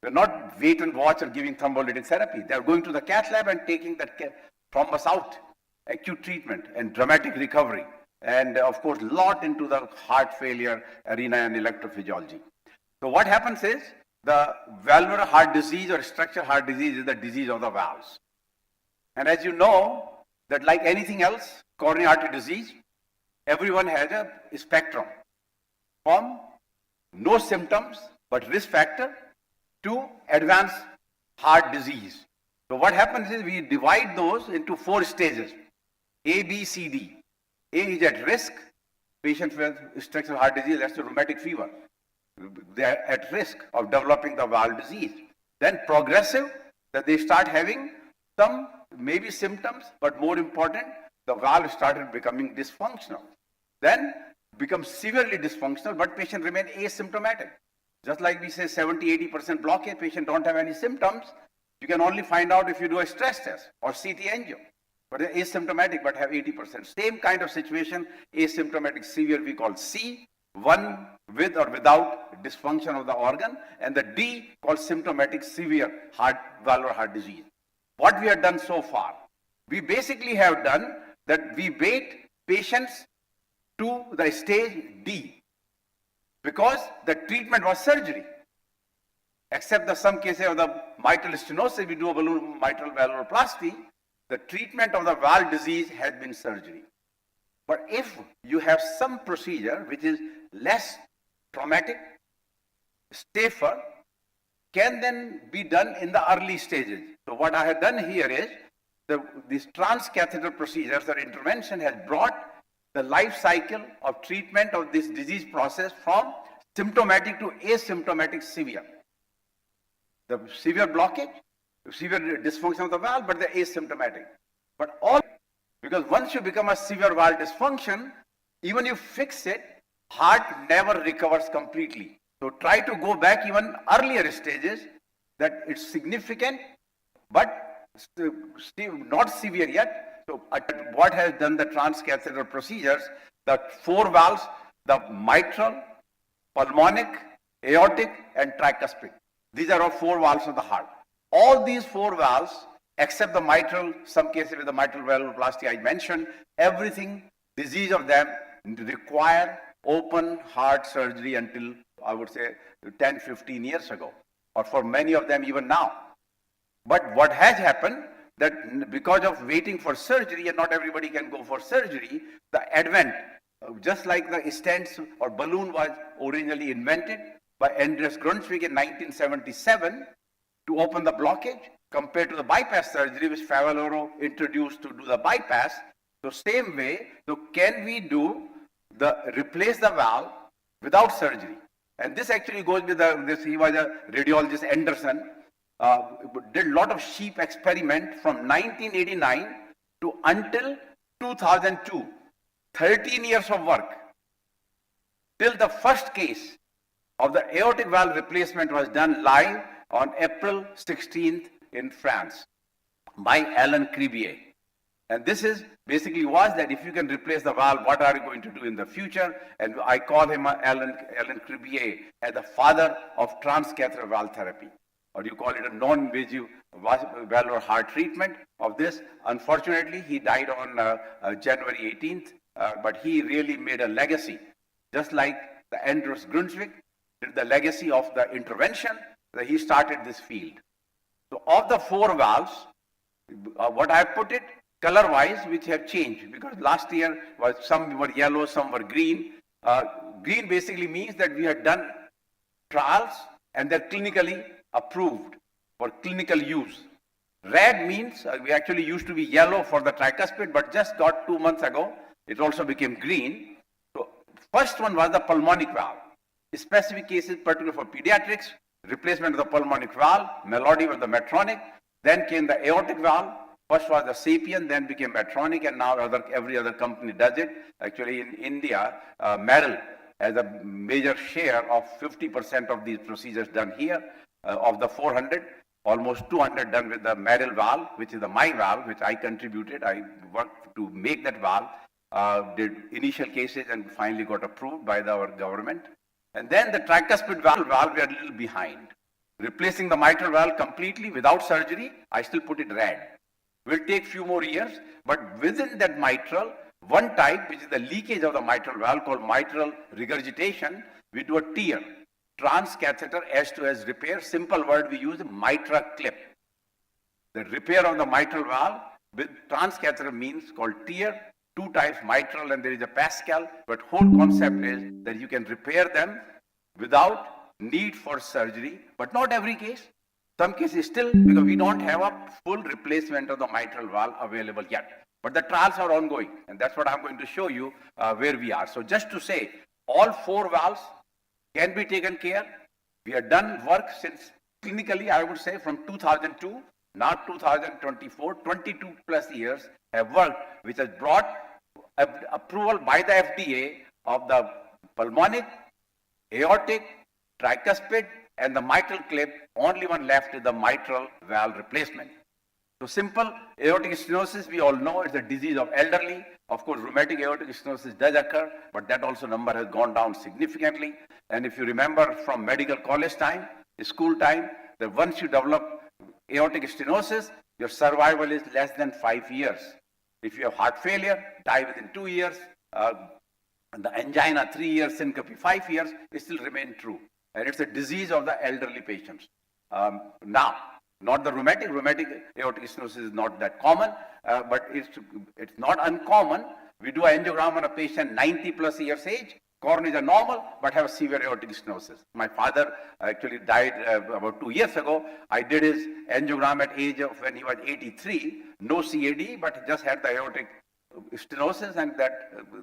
They're not wait and watch or giving thrombolytic therapy. They're going to the cath lab and taking that thrombus out, acute treatment and dramatic recovery. And of course, lot into the heart failure arena and electrophysiology. So what happens is the valvular heart disease or structural heart disease is the disease of the valves. And as you know, that like anything else, coronary artery disease, everyone has a spectrum from no symptoms but risk factor to advanced heart disease. So what happens is we divide those into 4 stages, A, B, C, D. A is at risk, patients with structural heart disease, that's the rheumatic fever. They are at risk of developing the valve disease. Then progressive, that they start having some maybe symptoms, but more important, the valve started becoming dysfunctional. Then becomes severely dysfunctional, but patient remain asymptomatic. Just like we say 70-80% blockage, patient don't have any symptoms. You can only find out if you do a stress test or CT angio. But they're asymptomatic but have 80%. Same kind of situation, asymptomatic severe we call C, one with or without dysfunction of the organ, and the D called symptomatic severe valvular heart disease. What we have done so far, we basically have done that we wait patients to the stage D because the treatment was surgery. Except the some cases of the mitral stenosis, we do a balloon mitral valvuloplasty, the treatment of the valve disease has been surgery. But if you have some procedure which is less traumatic, safer, can then be done in the early stages. So what I have done here is, these transcatheter procedures or intervention has brought the life cycle of treatment of this disease process from symptomatic to asymptomatic severe. The severe blockage, severe dysfunction of the valve, but they're asymptomatic. But all, because once you become a severe valve dysfunction, even you fix it, heart never recovers completely. So try to go back even earlier stages, that it's significant, but still not severe yet. So what has done the transcatheter procedures, the 4 valves, the mitral, pulmonic, aortic, and tricuspid. These are all 4 valves of the heart. All these 4 valves, except the mitral, some cases with the mitral valvuloplasty I mentioned, everything, disease of them require open heart surgery until, I would say, 10, 15 years ago, or for many of them even now. But what has happened, that because of waiting for surgery, and not everybody can go for surgery, the advent, just like the stents or balloon was originally invented by Andreas Grundtvig in 1977 to open the blockage, compared to the bypass surgery which Favaloro introduced to do the bypass. So same way, so can we do replace the valve without surgery? And this actually goes with he was a radiologist, Anderson, did a lot of sheep experiment from 1989 to until 2002, 13 years of work, till the first case of the aortic valve replacement was done live on April 16th in France by Alain Cribier. And this is basically was that if you can replace the valve, what are you going to do in the future? And I call him Alain Cribier as the father of transcatheter valve therapy, or you call it a non-invasive valvular heart treatment of this. Unfortunately, he died on January 18th, but he really made a legacy, just like the Andreas Grundtvig did the legacy of the intervention, that he started this field. So of the 4 valves, what I put it color-wise, which have changed, because last year was some were yellow, some were green. Green basically means that we had done trials and they're clinically approved for clinical use. Red means we actually used to be yellow for the tricuspid, but just got 2 months ago, it also became green. So first one was the pulmonic valve. Specific cases, particularly for pediatrics, replacement of the pulmonic valve, Melody was the Medtronic, then came the aortic valve. First was the Sapien, then became Medtronic, and now every other company does it. Actually, in India, Merrill has a major share of 50% of these procedures done here. Of the 400, almost 200 done with the Merrill valve, which is the my valve, which I contributed. I worked to make that valve, did initial cases and finally got approved by our government. And then the tricuspid valve, we are a little behind. Replacing the mitral valve completely without surgery, I still put it red. Will take few more years, but within that mitral, one type, which is the leakage of the mitral valve called mitral regurgitation, we do a tear, transcatheter S2S repair. Simple word we use, mitra clip. The repair of the mitral valve with transcatheter means called tear. 2 types, mitral and there is a Pascal, but whole concept is that you can repair them without need for surgery, but not every case. Some cases still, because we don't have a full replacement of the mitral valve available yet. But the trials are ongoing, and that's what I'm going to show you where we are. So just to say, all 4 valves can be taken care. We have done work since clinically, I would say, from 2002, now 2024, 22 plus years have worked, which has brought approval by the FDA of the pulmonic, aortic, tricuspid, and the mitral clip. Only one left is the mitral valve replacement. So simple aortic stenosis, we all know, is a disease of elderly. Of course, rheumatic aortic stenosis does occur, but that also number has gone down significantly. And if you remember from medical college time, school time, that once you develop aortic stenosis, your survival is less than 5 years. If you have heart failure, die within 2 years. And the angina, 3 years, syncope, 5 years, it still remain true. And it's a disease of the elderly patients. Now, not the rheumatic aortic stenosis is not that common, but it's not uncommon. We do an angiogram on a patient 90 plus years age, coronaries are normal, but have a severe aortic stenosis. My father actually died about 2 years ago. I did his angiogram at age of when he was 83, no CAD, but just had the aortic stenosis and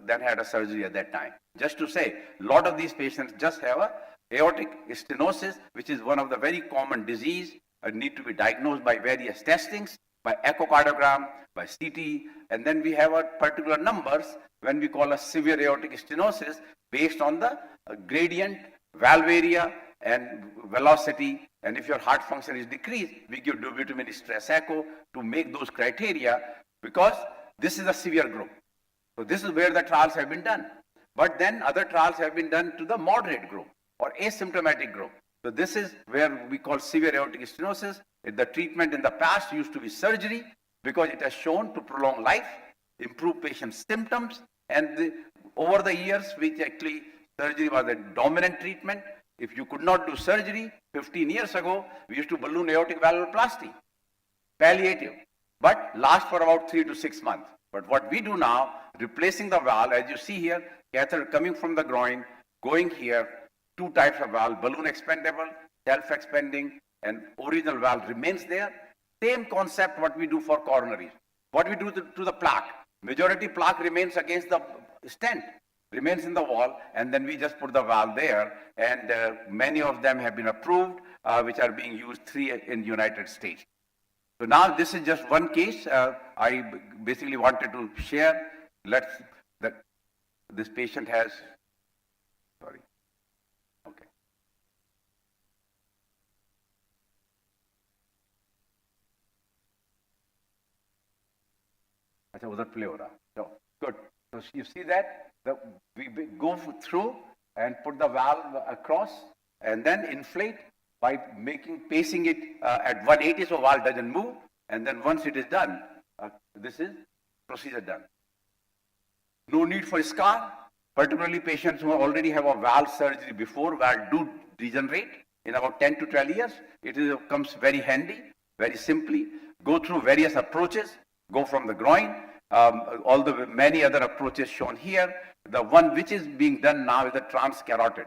then had a surgery at that time. Just to say, a lot of these patients just have a aortic stenosis, which is one of the very common disease, need to be diagnosed by various testings, by echocardiogram, by CT, and then we have a particular numbers when we call a severe aortic stenosis based on the gradient, valve area, and velocity. And if your heart function is decreased, we give dobutamine stress echo to make those criteria, because this is a severe group. So this is where the trials have been done. But then other trials have been done to the moderate group or asymptomatic group. So this is where we call severe aortic stenosis. The treatment in the past used to be surgery because it has shown to prolong life, improve patient symptoms, and over the years, which actually surgery was a dominant treatment. If you could not do surgery, 15 years ago, we used to balloon aortic valvuloplasty, palliative, but last for about 3 to 6 months. But what we do now, replacing the valve, as you see here, catheter coming from the groin, going here, 2 types of valve, balloon expandable, self-expanding, and original valve remains there. Same concept what we do for coronaries. What we do to the plaque. Majority plaque remains against the stent, remains in the wall, and then we just put the valve there, and many of them have been approved, which are being used 3 in United States. So now this is just one case. I basically wanted to share. This patient has, sorry, okay. अच्छा उधर play हो रहा. So good. So you see that we go through and put the valve across and then inflate by pacing it at 180 so valve doesn't move, and then once it is done, this is procedure done. No need for scar, particularly patients who already have a valve surgery before. Valve do degenerate in about 10 to 12 years. It comes very handy, very simply. Go through various approaches, go from the groin, all the many other approaches shown here. The one which is being done now is the transcarotid.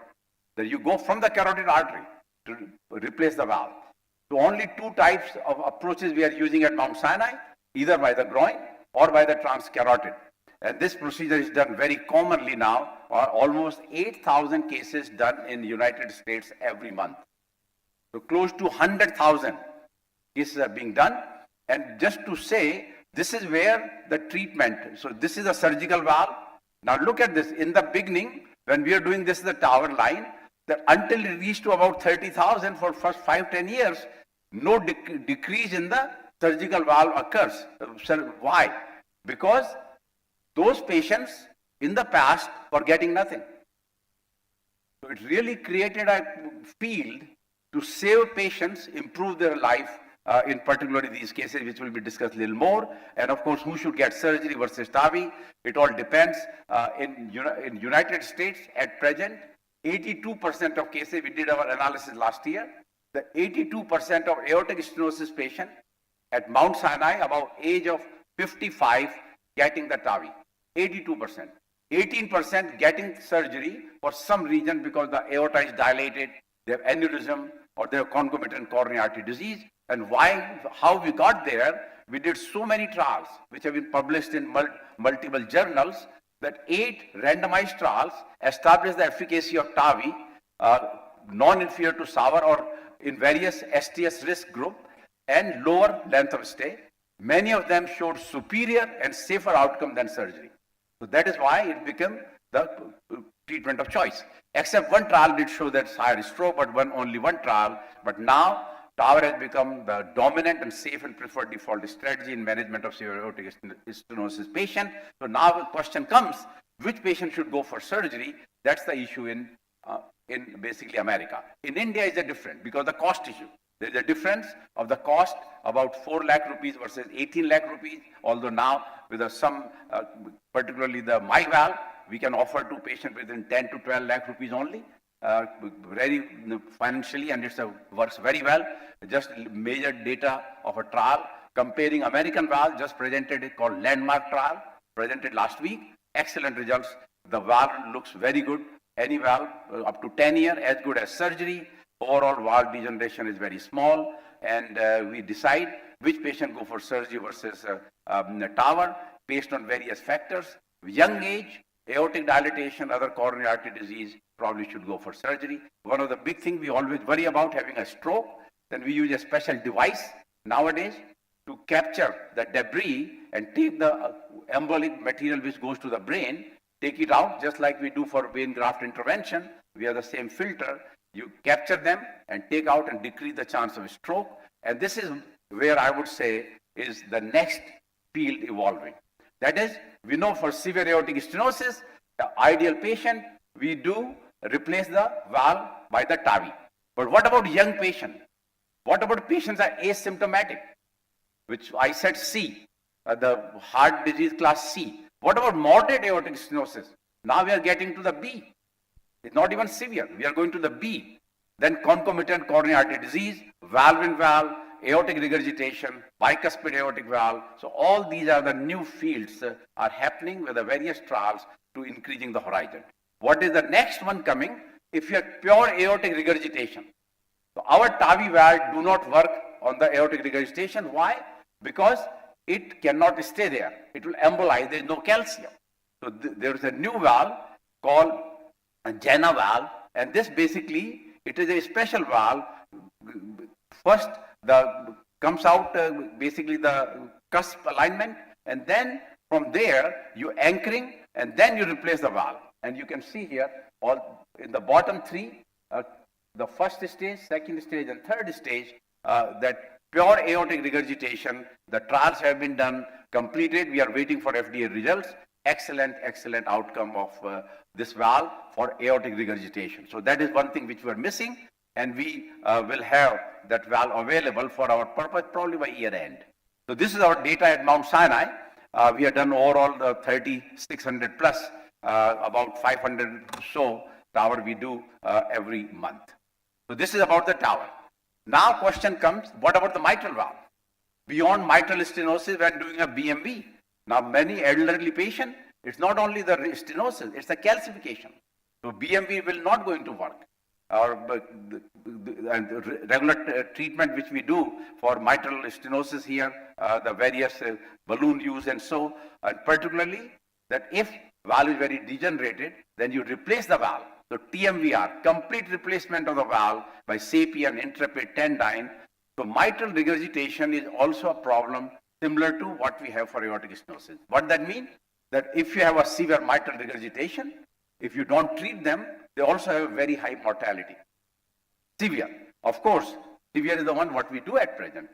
That you go from the carotid artery to replace the valve. So only 2 types of approaches we are using at Mount Sinai, either by the groin or by the transcarotid. And this procedure is done very commonly now, almost 8,000 cases done in the United States every month. So close to 100,000 cases are being done. And just to say, this is where the treatment, so this is a surgical valve. Now look at this, in the beginning, when we are doing this, the tower line, that until it reached to about 30,000 for first 5-10 years, no decrease in the surgical valve occurs. Why? Because those patients in the past were getting nothing. So it really created a field to save patients, improve their life, in particular these cases, which will be discussed a little more. And of course, who should get surgery versus TAVI? It all depends. In United States, at present, 82% of cases, we did our analysis last year, the 82% of aortic stenosis patient at Mount Sinai, about age of 55, getting the TAVI. 82%. 18% getting surgery for some reason because the aorta is dilated, they have aneurysm, or they have concomitant coronary artery disease. And how we got there, we did so many trials, which have been published in multiple journals, that 8 randomized trials established the efficacy of TAVI, non-inferior to SAVR or in various STS risk group and lower length of stay. Many of them showed superior and safer outcome than surgery. So that is why it became the treatment of choice. Except one trial did show that higher stroke, but only one trial. But now TAVR has become the dominant and safe and preferred default strategy in management of severe aortic stenosis patient. So now the question comes, which patient should go for surgery? That's the issue in basically America. In India is a different, because the cost issue. There is a difference of the cost, about 4 lakh rupees versus 18 lakh rupees, although now with some, particularly the MyValve, we can offer to patient within 10 to 12 lakh rupees only, very financially, and it works very well. Just major data of a trial comparing American valve, just presented, it called landmark trial, presented last week. Excellent results. The valve looks very good. Any valve up to 10 years, as good as surgery. Overall valve degeneration is very small, and we decide which patient go for surgery versus TAVR based on various factors. Young age, aortic dilatation, other coronary artery disease, probably should go for surgery. One of the big things we always worry about, having a stroke, then we use a special device nowadays to capture the debris and take the embolic material which goes to the brain, take it out, just like we do for vein graft intervention. We have the same filter. You capture them and take out and decrease the chance of a stroke. And this is where I would say is the next field evolving. That is, we know for severe aortic stenosis, the ideal patient, we do replace the valve by the TAVI. But what about young patient? What about patients are asymptomatic, which I said C, the heart disease class C. What about moderate aortic stenosis? Now we are getting to the B. It's not even severe. We are going to the B. Then concomitant coronary artery disease, valve-in-valve, aortic regurgitation, bicuspid aortic valve. So all these are the new fields are happening with the various trials to increasing the horizon. What is the next one coming? If you have pure aortic regurgitation. So our TAVI valve do not work on the aortic regurgitation. Why? Because it cannot stay there. It will embolize. There is no calcium. So there is a new valve called a Jena valve, and this basically, it is a special valve. First, comes out basically the cusp alignment, and then from there you anchoring, and then you replace the valve. And you can see here, all in the bottom three, the first stage, second stage, and third stage, that pure aortic regurgitation, the trials have been done, completed. We are waiting for FDA results. Excellent, excellent outcome of this valve for aortic regurgitation. So that is one thing which we are missing, and we will have that valve available for our purpose probably by year end. So this is our data at Mount Sinai. We have done overall the 3,600 plus, about 500 or so tower we do every month. So this is about the tower. Now question comes, what about the mitral valve? Beyond mitral stenosis, we are doing a BMV. Now many elderly patients, it's not only the stenosis, it's the calcification. So BMV will not going to work. Or the regular treatment which we do for mitral stenosis here, the various balloon use and so, and particularly that if valve is very degenerated, then you replace the valve. So TMVR, complete replacement of the valve by SAPIEN Intrepid Tendyne. So mitral regurgitation is also a problem similar to what we have for aortic stenosis. What that means? That if you have a severe mitral regurgitation, if you don't treat them, they also have a very high mortality. Severe. Of course, severe is the one what we do at present.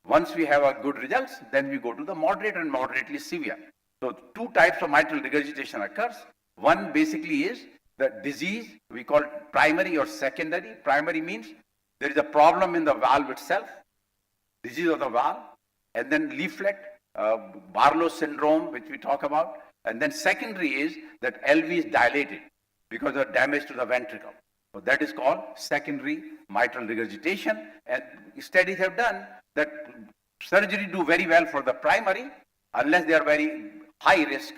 Once we have a good results, then we go to the moderate and moderately severe. So two types of mitral regurgitation occurs. One basically is the disease, we call it primary or secondary. Primary means there is a problem in the valve itself, disease of the valve, and then leaflet, Barlow syndrome, which we talk about. And then secondary is that LV is dilated because of damage to the ventricle. So that is called secondary mitral regurgitation. And studies have done that surgery do very well for the primary, unless they are very high risk,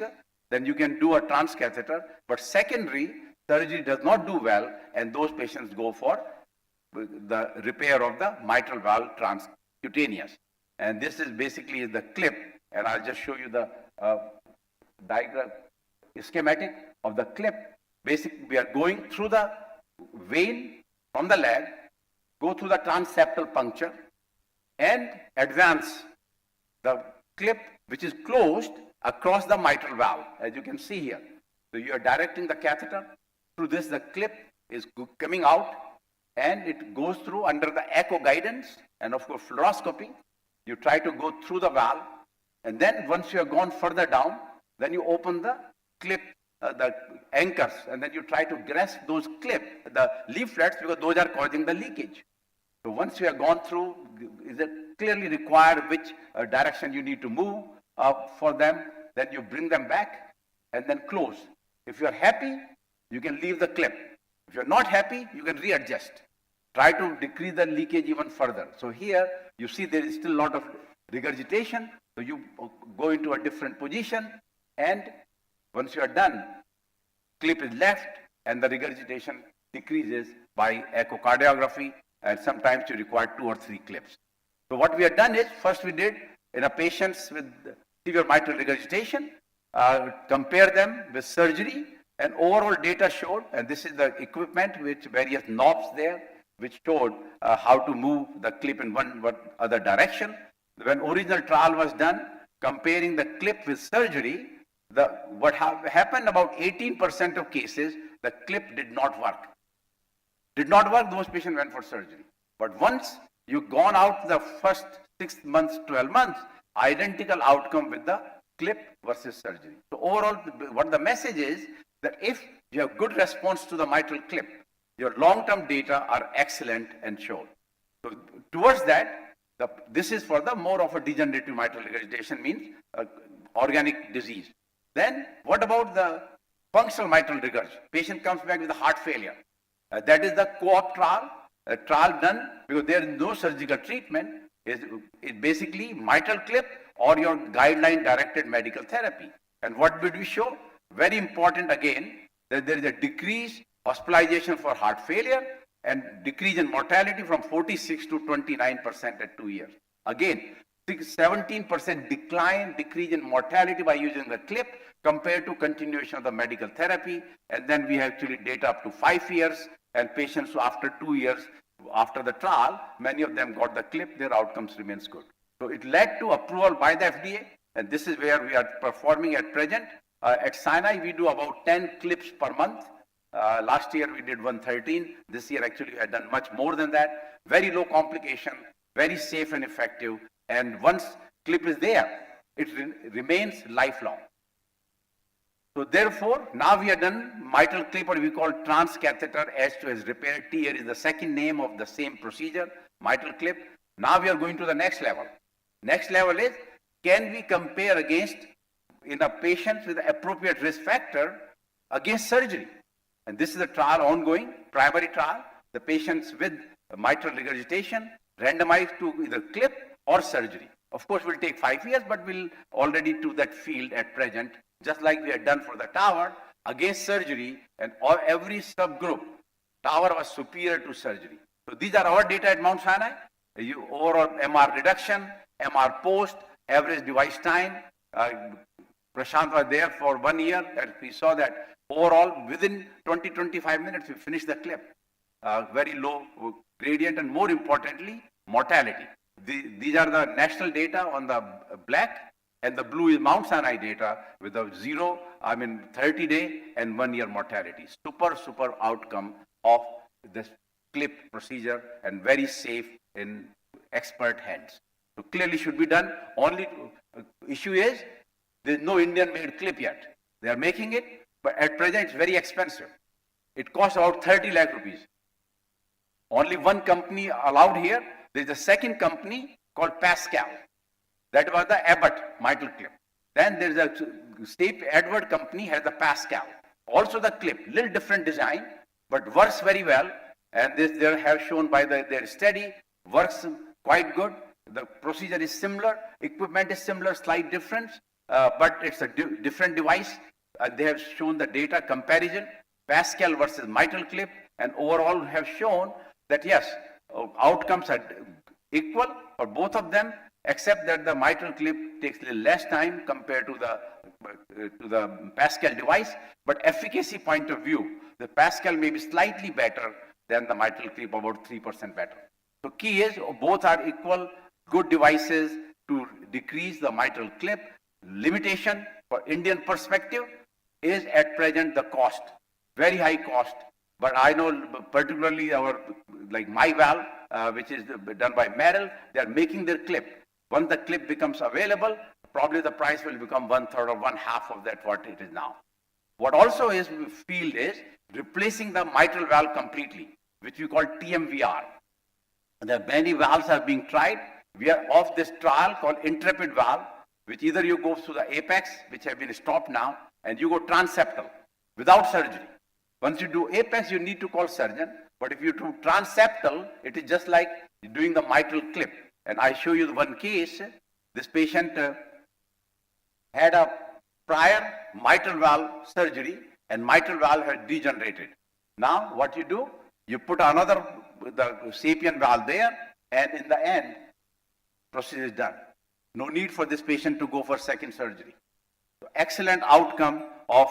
then you can do a transcatheter. But secondary surgery does not do well, and those patients go for the repair of the mitral valve transcutaneous. And this is basically the clip, and I'll just show you the diagram, schematic of the clip. Basically, we are going through the vein from the leg, go through the transeptal puncture, and advance the clip, which is closed across the mitral valve, as you can see here. So you are directing the catheter through this. The clip is coming out, and it goes through under the echo guidance, and of course fluoroscopy. You try to go through the valve, and then once you have gone further down, then you open the clip, the anchors, and then you try to grasp those clip, the leaflets, because those are causing the leakage. So once you have gone through, is it clearly required which direction you need to move for them, then you bring them back and then close. If you're happy, you can leave the clip. If you're not happy, you can readjust. Try to decrease the leakage even further. So here, you see there is still a lot of regurgitation. So you go into a different position, and once you are done, clip is left and the regurgitation decreases by echocardiography, and sometimes you require 2 or 3 clips. So what we have done is, first we did in a patients with severe mitral regurgitation, compare them with surgery, and overall data showed, and this is the equipment with various knobs there, which showed how to move the clip in one other direction. When original trial was done, comparing the clip with surgery, what happened about 18% of cases, the clip did not work. Did not work, those patients went for surgery. But once you've gone out the first 6 months, 12 months, identical outcome with the clip versus surgery. So overall, what the message is, that if you have good response to the mitral clip, your long-term data are excellent and shown. So towards that, this is for the more of a degenerative mitral regurgitation, means organic disease. Then what about the functional mitral regurgitation? Patient comes back with a heart failure. That is the co-op trial, a trial done because there is no surgical treatment. It basically mitral clip or your guideline directed medical therapy. And what did we show? Very important again, that there is a decrease hospitalization for heart failure and decrease in mortality from 46 to 29% at 2 years. Again, 17% decrease in mortality by using the clip compared to continuation of the medical therapy. And then we have actually data up to 5 years, and patients who after 2 years after the trial, many of them got the clip, their outcomes remains good. So it led to approval by the FDA, and this is where we are performing at present. At Sinai, we do about 10 clips per month. Last year we did 113. This year actually we had done much more than that. Very low complication, very safe and effective. And once clip is there, it remains lifelong. So therefore, now we have done mitral clip, or we call transcatheter S2S repair. T here is the second name of the same procedure, mitral clip. Now we are going to the next level. Next level is, can we compare against, in a patient with the appropriate risk factor, against surgery? And this is a trial ongoing, primary trial. The patients with mitral regurgitation randomized to either clip or surgery. Of course, will take 5 years, but we'll already do that field at present, just like we had done for the tower, against surgery, and every subgroup, tower was superior to surgery. So these are our data at Mount Sinai. Overall MR reduction, MR post, average device time. Prashant was there for 1 year, and we saw that overall within 20-25 minutes we finished the clip. Very low gradient, and more importantly, mortality. These are the national data on the black, and the blue is Mount Sinai data with a 30-day and 1 year mortality. Super outcome of this clip procedure, and very safe in expert hands. So clearly should be done. Only issue is, there's no Indian made clip yet. They are making it, but at present it's very expensive. It costs about 30 lakh rupees. Only one company allowed here. There's a second company called Pascal. That was the Abbott mitral clip. Then there's a State Edward company has the Pascal. Also the clip, little different design, but works very well. And this they have shown by their study, works quite good. The procedure is similar, equipment is similar, slight difference, but it's a different device. They have shown the data comparison, Pascal versus mitral clip, and overall have shown that yes, outcomes are equal for both of them, except that the mitral clip takes a little less time compared to the Pascal device. But efficacy point of view, the Pascal may be slightly better than the mitral clip, about 3% better. So key is both are equal, good devices to decrease the mitral clip. Limitation for Indian perspective is at present the cost, very high cost. But I know particularly my valve, which is done by Merrill, they are making their clip. Once the clip becomes available, probably the price will become 1/3 or 1/2 of that what it is now. What also is field is replacing the mitral valve completely, which we call TMVR. There are many valves are being tried. We are off this trial called Intrepid valve, which either you go through the apex, which have been stopped now, and you go transeptal. without surgery. Once you do apex, you need to call surgeon. But if you do transeptal, it is just like doing the mitral clip. And I show you one case. This patient had a prior mitral valve surgery and mitral valve had degenerated. Now what you do, you put another the sapien valve there, and in the end, procedure is done. No need for this patient to go for second surgery. So excellent outcome of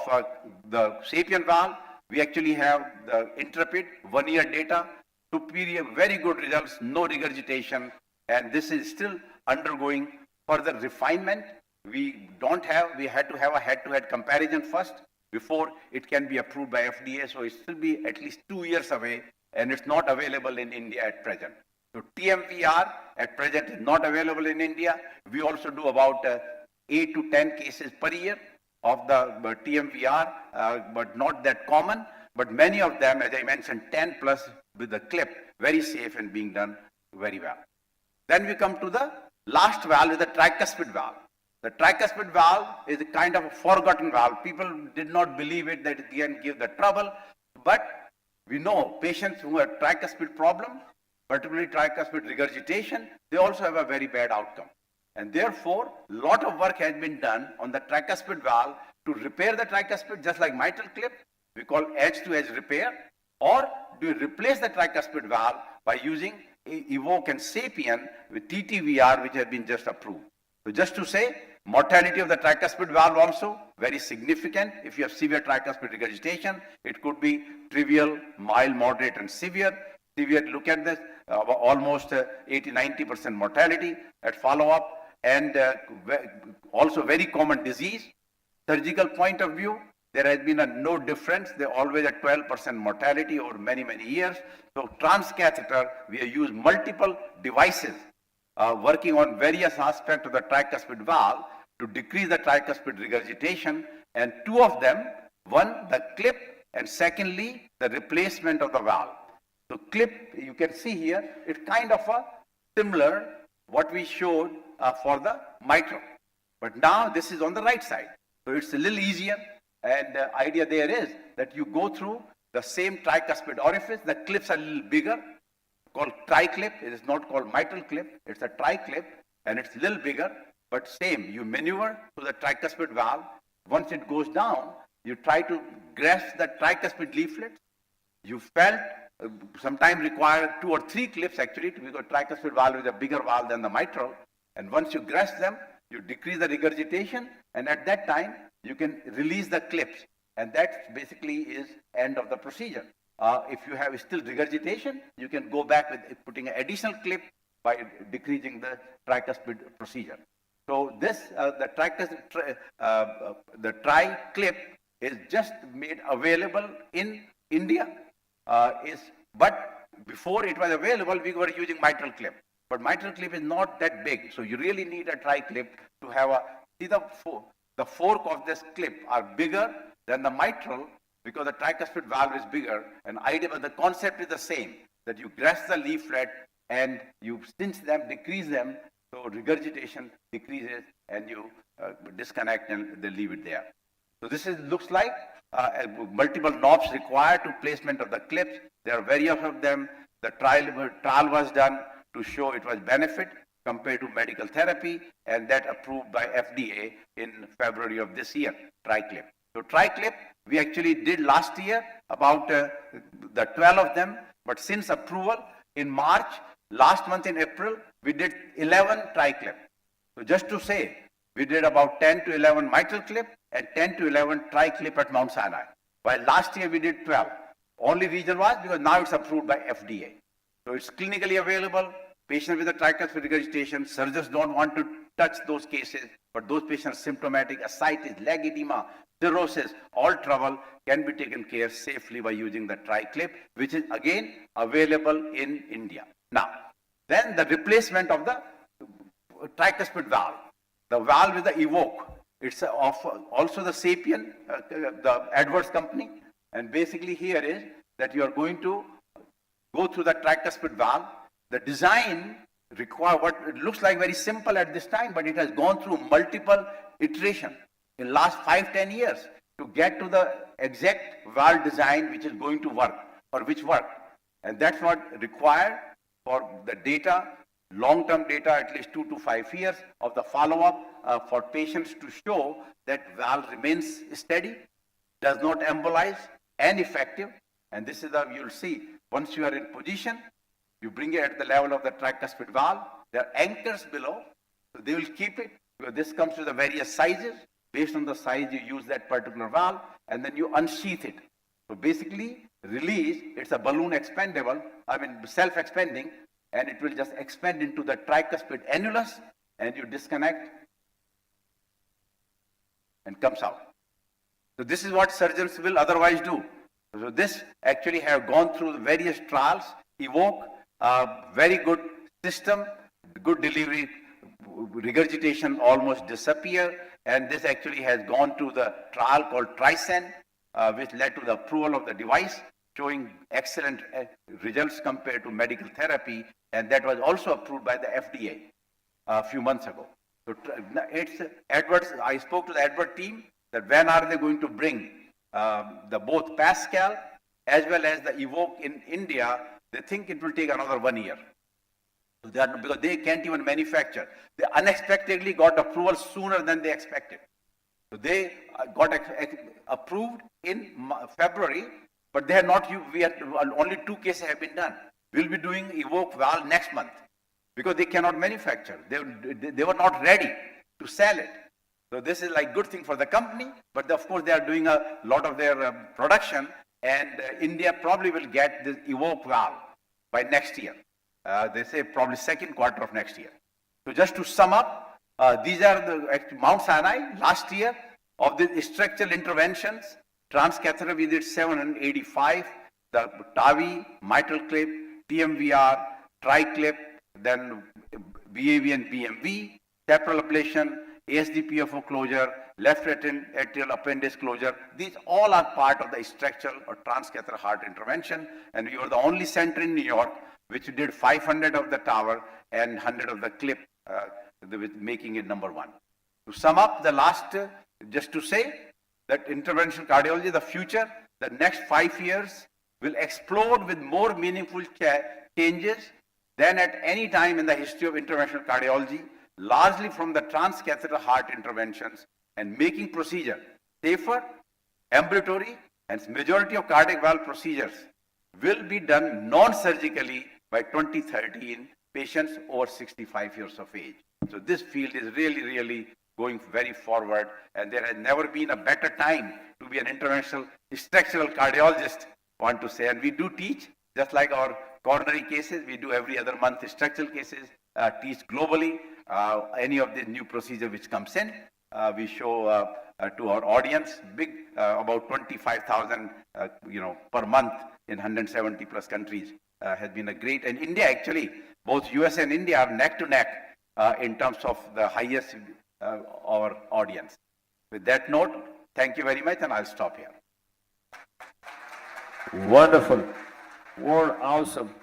the sapien valve. We actually have the Intrepid 1 year data, superior, very good results, no regurgitation, and this is still undergoing further refinement. We had to have a head-to-head comparison first before it can be approved by FDA, so it still be at least 2 years away, and it's not available in India at present. So TMVR at present is not available in India. We also do about 8 to 10 cases per year of the TMVR, but not that common. But many of them, as I mentioned, 10 plus with the clip, very safe and being done very well. Then we come to the last valve, is the tricuspid valve. The tricuspid valve is a kind of a forgotten valve. People did not believe it that it can give the trouble, but we know patients who have tricuspid problem, particularly tricuspid regurgitation, they also have a very bad outcome. And therefore, a lot of work has been done on the tricuspid valve to repair the tricuspid, just like mitral clip, we call edge-to-edge repair, or do you replace the tricuspid valve by using Evoke and Sapien with TTVR, which has been just approved. So just to say, mortality of the tricuspid valve also very significant. If you have severe tricuspid regurgitation, it could be trivial, mild, moderate, and severe. Severe, look at this, almost 80-90% mortality at follow-up, and also very common disease. Surgical point of view, there has been no difference. They're always at 12% mortality over many, many years. So transcatheter, we have used multiple devices working on various aspects of the tricuspid valve to decrease the tricuspid regurgitation, and two of them, one, the clip, and secondly, the replacement of the valve. So clip, you can see here, it's kind of a similar what we showed for the mitral. But now this is on the right side. So it's a little easier, and the idea there is that you go through the same tricuspid orifice. The clips are a little bigger, called tri-clip. It is not called mitral clip. It's a tri-clip, and it's a little bigger, but same. You maneuver to the tricuspid valve. Once it goes down, you try to grasp the tricuspid leaflet. You felt sometimes require 2 or 3 clips actually, because tricuspid valve is a bigger valve than the mitral. And once you grasp them, you decrease the regurgitation, and at that time, you can release the clips. And that basically is end of the procedure. If you have still regurgitation, you can go back with putting an additional clip by decreasing the tricuspid procedure. So this, the tri-clip is just made available in India. But before it was available, we were using mitral clip. But mitral clip is not that big, so you really need a tri-clip to have a, see the fork of this clip are bigger than the mitral because the tricuspid valve is bigger, and idea, but the concept is the same, that you grasp the leaflet and you cinch them, decrease them, so regurgitation decreases, and you disconnect and they leave it there. So this looks like multiple knobs required to placement of the clips. There are various of them. The trial was done to show it was benefit compared to medical therapy, and that approved by FDA in February of this year, tri-clip. So tri-clip, we actually did last year about the 12 of them, but since approval in March, last month in April, we did 11 tri-clip. So just to say, we did about 10 to 11 mitral clip and 10 to 11 tri-clip at Mount Sinai. While last year we did 12. Only reason was because now it's approved by FDA. So it's clinically available. Patients with a tricuspid regurgitation, surgeons don't want to touch those cases, but those patients symptomatic, ascites, leg edema, cirrhosis, all trouble can be taken care safely by using the tri-clip, which is again available in India. Now, then the replacement of the tricuspid valve. The valve is the Evoke. It's also the Sapien, the Edwards company. And basically here is that you are going to go through the tricuspid valve. The design require what it looks like very simple at this time, but it has gone through multiple iterations in last 5-10 years to get to the exact valve design which is going to work or which work. And that's what required for the data, long-term data, at least 2 to 5 years of the follow-up for patients to show that valve remains steady, does not embolize, and effective. And this is how you'll see, once you are in position, you bring it at the level of the tricuspid valve. There are anchors below, so they will keep it. Because this comes with the various sizes. Based on the size, you use that particular valve, and then you unsheath it. So basically, release, it's a balloon expandable, self-expanding, and it will just expand into the tricuspid annulus, and you disconnect, and comes out. So this is what surgeons will otherwise do. So this actually have gone through various trials, evoke a very good system, good delivery, regurgitation almost disappear, and this actually has gone to the trial called TRISCEN, which led to the approval of the device, showing excellent results compared to medical therapy, and that was also approved by the FDA a few months ago. So it's Edwards. I spoke to the Edward team that when are they going to bring the both Pascal as well as the Evoke in India. They think it will take another 1 year. So because they can't even manufacture. They unexpectedly got approval sooner than they expected. So they got approved in February, but they had not. Only 2 cases have been done. We'll be doing Evoke valve next month because they cannot manufacture. They were not ready to sell it. So this is like good thing for the company, but of course they are doing a lot of their production, and India probably will get this Evoke valve by next year. They say probably second quarter of next year. So just to sum up, these are the Mount Sinai last year of the structural interventions. Transcatheter we did 785, the TAVI, mitral clip, TMVR, TriClip, then BAV and BMV, temporal ablation, ASDPFO closure, left atrial appendage closure. These all are part of the structural or transcatheter heart intervention, and we were the only center in New York which did 500 of the tower and 100 of the clip, making it number 1. To sum up the last, just to say that interventional cardiology, the future, the next 5 years will explode with more meaningful changes than at any time in the history of interventional cardiology, largely from the transcatheter heart interventions, and making procedure safer, ambulatory, and majority of cardiac valve procedures will be done non-surgically by 2030 in patients over 65 years of age. So this field is really, really going very forward, and there has never been a better time to be an interventional structural cardiologist, I want to say. And we do teach, just like our coronary cases, we do every other month structural cases, teach globally, any of the new procedure which comes in. We show to our audience, big, about 25,000, per month in 170 plus countries, has been a great, and India actually, both US and India are neck to neck in terms of the highest our audience. With that note, thank you very much, and I'll stop here. Wonderful. More awesome.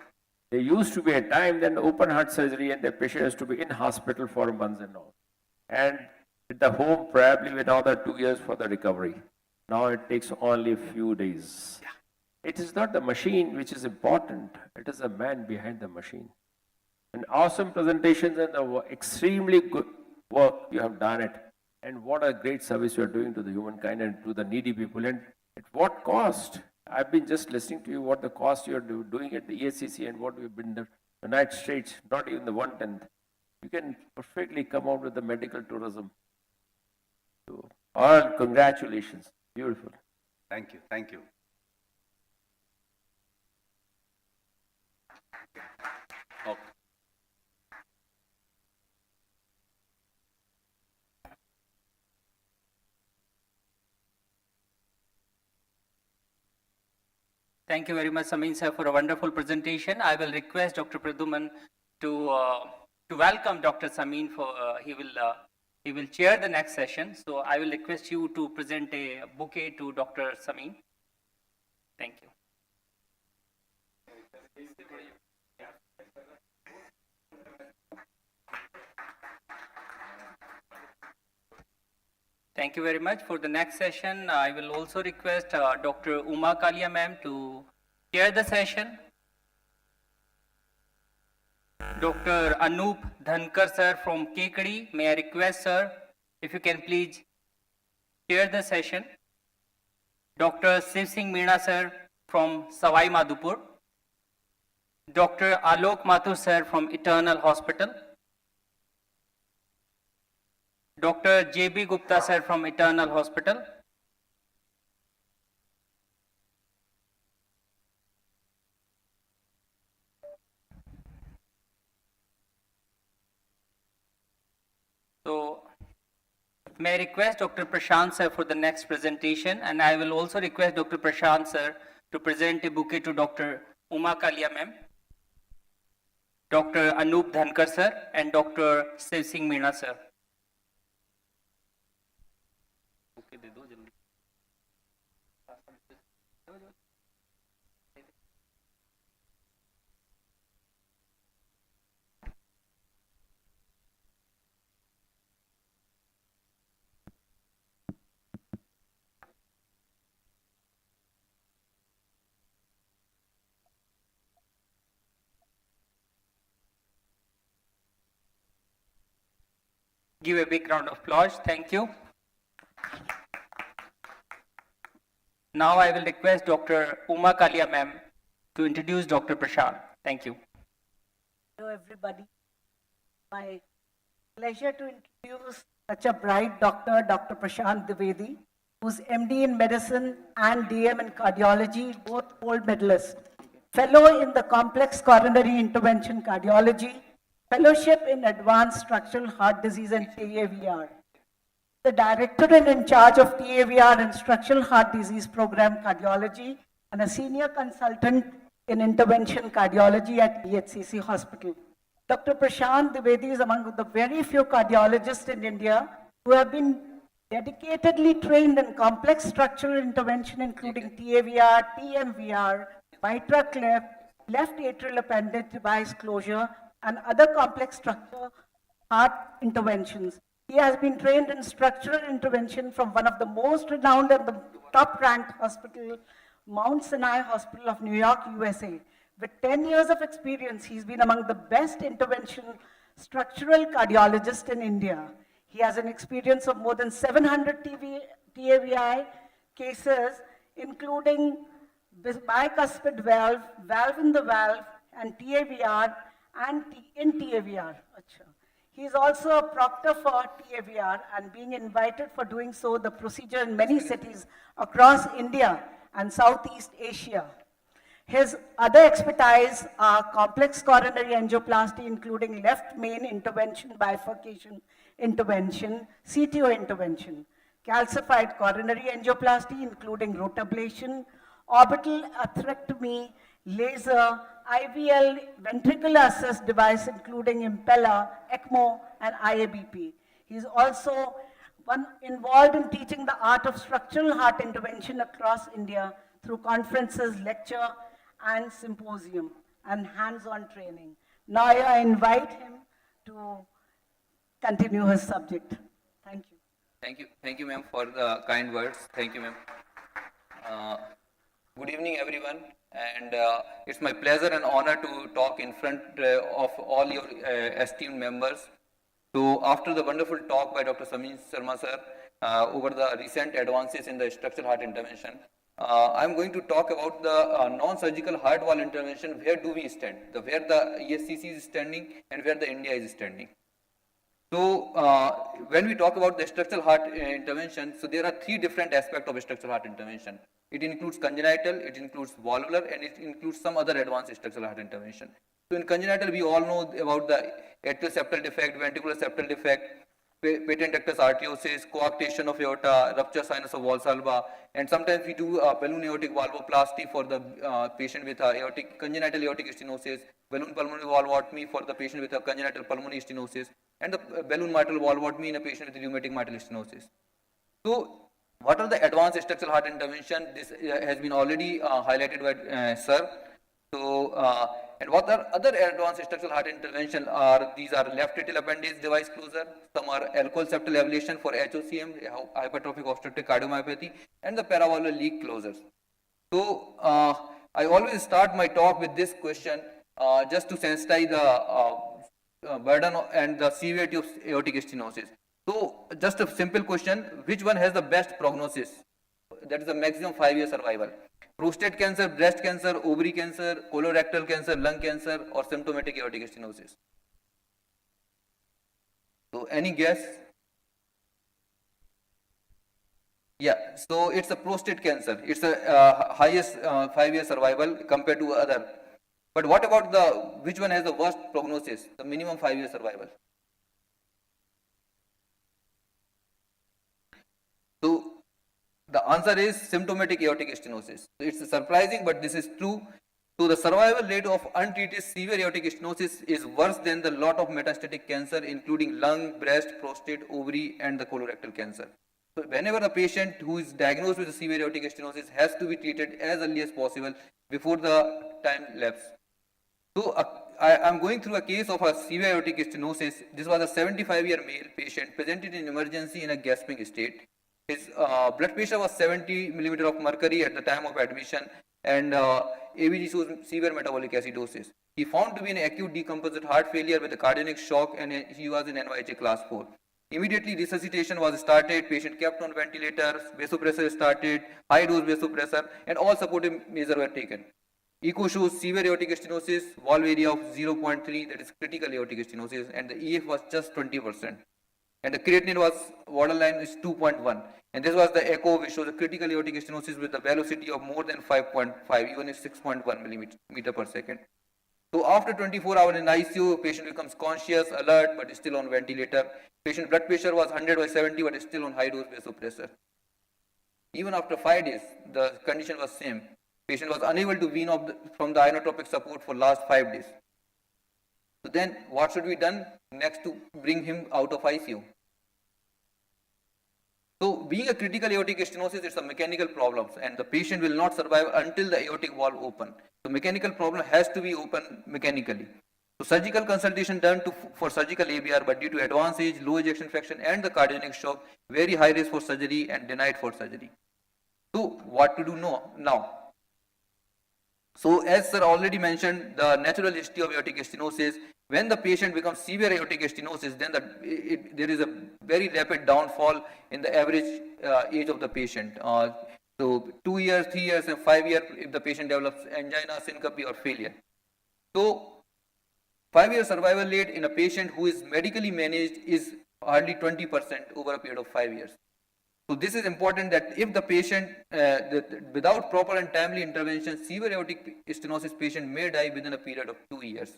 There used to be a time then open heart surgery and the patient has to be in hospital for months and all. And at the home probably with another 2 years for the recovery. Now it takes only a few days. Yeah. It is not the machine which is important. It is the man behind the machine. And awesome presentations and extremely good work you have done it. And what a great service you are doing to the humankind and to the needy people. And at what cost? I've been just listening to you what the cost you're doing at the ESCC and what we've been in the United States, not even the 1/10. You can perfectly come out with the medical tourism. So, all congratulations. Beautiful. Thank you. Thank you. Okay. Thank you very much, Samin sir, for a wonderful presentation. I will request Dr. Pradyuman to welcome Dr. Samin for he will chair the next session. So I will request you to present a bouquet to Dr. Samin. Thank you. Thank you very much. For the next session, I will also request Dr. Uma Kalia ma'am to chair the session. Dr. Anup Dhankar sir from Kekadi, may I request sir, if you can please chair the session. Dr. Shiv Singh Meena sir from Savai Madhupur. Dr. Alok Mathur sir from Eternal Hospital. Dr. J.B. Gupta sir from Eternal Hospital. So, may I request Dr. Prashant sir for the next presentation, and I will also request Dr. Prashant sir to present a bouquet to Dr. Uma Kalia ma'am, Dr. Anup Dhankar sir, and Dr. Shiv Singh Meena sir. Give a big round of applause. Thank you. Now I will request Dr. Uma Kalia ma'am to introduce Dr. Prashant. Thank you. Hello, everybody. My pleasure to introduce such a bright doctor, Dr. Prashant Dwivedi, who's MD in medicine and DM in cardiology, both gold medalists, fellow in the complex coronary intervention cardiology, fellowship in advanced structural heart disease and TAVR, the director and in charge of TAVR and structural heart disease program cardiology, and a senior consultant in intervention cardiology at EHCC Hospital. Dr. Prashant Dwivedi is among the very few cardiologists in India who have been dedicatedly trained in complex structural intervention, including TAVR, TMVR, mitral cleft, left atrial appendage device closure, and other complex structural heart interventions. He has been trained in structural intervention from one of the most renowned and the top-ranked hospital, Mount Sinai Hospital of New York, USA. With 10 years of experience, he's been among the best intervention structural cardiologists in India. He has an experience of more than 700 TAVI cases, including bicuspid valve, valve in the valve, and TAVR, and in TAVR. He is also a proctor for TAVR and being invited for doing so the procedure in many cities across India and Southeast Asia. His other expertise are complex coronary angioplasty, including left main intervention, bifurcation intervention, CTO intervention, calcified coronary angioplasty, including rotablation, orbital atherectomy, laser, IVL ventricular assist device, including Impella, ECMO, and IABP. He is also involved in teaching the art of structural heart intervention across India through conferences, lecture, and symposium, and hands-on training. Now I invite him to continue his subject. Thank you. Thank you, ma'am, for the kind words. Thank you, ma'am. Good evening, everyone. And it's my pleasure and honor to talk in front of all your esteemed members. So after the wonderful talk by Dr. Samin Sharma sir over the recent advances in the structural heart intervention, I'm going to talk about the non-surgical heart valve intervention. Where do we stand? Where the ESCC is standing and where the India is standing. So when we talk about the structural heart intervention, so there are three different aspects of structural heart intervention. It includes congenital, it includes valvular, and it includes some other advanced structural heart intervention. So in congenital, we all know about the atrial septal defect, ventricular septal defect, patent ductus arteriosus, coarctation of aorta, rupture sinus of Valsalva, and sometimes we do balloon aortic valvoplasty for the patient with congenital aortic stenosis, balloon pulmonary valvotomy for the patient with a congenital pulmonary stenosis, and the balloon mitral valvotomy in a patient with rheumatic mitral stenosis. So what are the advanced structural heart intervention? This has been already highlighted by sir. So, and what are other advanced structural heart intervention are, these are left atrial appendage device closure, some are alcohol septal ablation for HOCM, hypertrophic obstructive cardiomyopathy, and the paravalvular leak closures. So, I always start my talk with this question, just to sensitize the burden and the severity of aortic stenosis. So, just a simple question, which one has the best prognosis? That is the maximum 5-year survival. Prostate cancer, breast cancer, ovary cancer, colorectal cancer, lung cancer, or symptomatic aortic stenosis. So, any guess? Yeah, so it's a prostate cancer. It's a highest 5-year survival compared to other. But what about which one has the worst prognosis, the minimum 5-year survival? So, the answer is symptomatic aortic stenosis. So it's surprising, but this is true. So the survival rate of untreated severe aortic stenosis is worse than the lot of metastatic cancer, including lung, breast, prostate, ovary, and the colorectal cancer. So whenever a patient who is diagnosed with a severe aortic stenosis has to be treated as early as possible before the time lapse. So I am going through a case of a severe aortic stenosis. This was a 75-year male patient presented in emergency in a gasping state. His blood pressure was 70 millimeter of mercury at the time of admission, and ABG shows severe metabolic acidosis. He found to be an acute decomposite heart failure with a cardiac shock, and he was in NYHA class 4. Immediately resuscitation was started, patient kept on ventilators, vasopressor started, high dose vasopressor, and all supportive measures were taken. Echo shows severe aortic stenosis, valve area of 0.3, that is critical aortic stenosis, and the EF was just 20%. And the creatinine was borderline is 2.1. And this was the echo which shows a critical aortic stenosis with a velocity of more than 5.5, even if 6.1 millimeter per second. So after 24 hours in ICU, patient becomes conscious, alert, but is still on ventilator. Patient blood pressure was 100/70, but is still on high dose vasopressor. Even after 5 days, the condition was same. Patient was unable to wean off from the inotropic support for last 5 days. So then what should be done next to bring him out of ICU? So being a critical aortic stenosis, it's a mechanical problem, and the patient will not survive until the aortic valve open. So mechanical problem has to be open mechanically. So surgical consultation done for surgical ABR, but due to advanced age, low ejection fraction, and the cardiac shock, very high risk for surgery and denied for surgery. So what to do now? So as sir already mentioned, the natural history of aortic stenosis, when the patient becomes severe aortic stenosis, then there is a very rapid downfall in the average age of the patient. So 2 years, 3 years, and 5 years if the patient develops angina, syncope, or failure. So 5-year survival rate in a patient who is medically managed is hardly 20% over a period of 5 years. So this is important, that if the patient, without proper and timely intervention, severe aortic stenosis patient may die within a period of 2 years.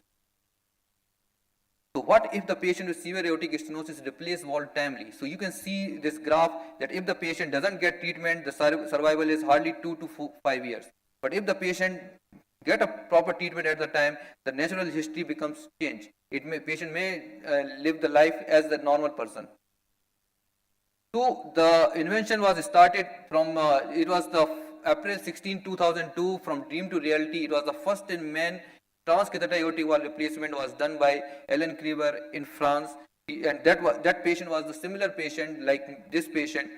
So what if the patient with severe aortic stenosis replace valve timely? So you can see this graph that if the patient doesn't get treatment, the survival is hardly 2 to 5 years. But if the patient get a proper treatment at the time, the natural history becomes changed. Patient may live the life as a normal person. So the invention was started from, it was the April 16, 2002, from dream to reality. It was the first in men transcatheter aortic valve replacement was done by Alain Kreber in France, and that patient was the similar patient like this patient.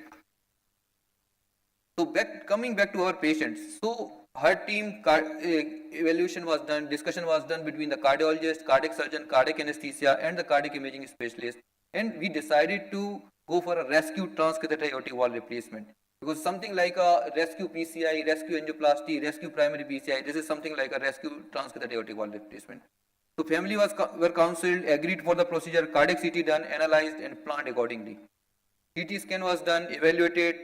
So coming back to our patients, so her team evaluation was done, discussion was done between the cardiologist, cardiac surgeon, cardiac anesthesia, and the cardiac imaging specialist, and we decided to go for a rescue transcatheter aortic valve replacement, because something like a rescue PCI, rescue angioplasty, rescue primary PCI, this is something like a rescue transcatheter aortic valve replacement. So family were counseled, agreed for the procedure, cardiac CT done, analyzed, and planned accordingly. CT scan was done, evaluated,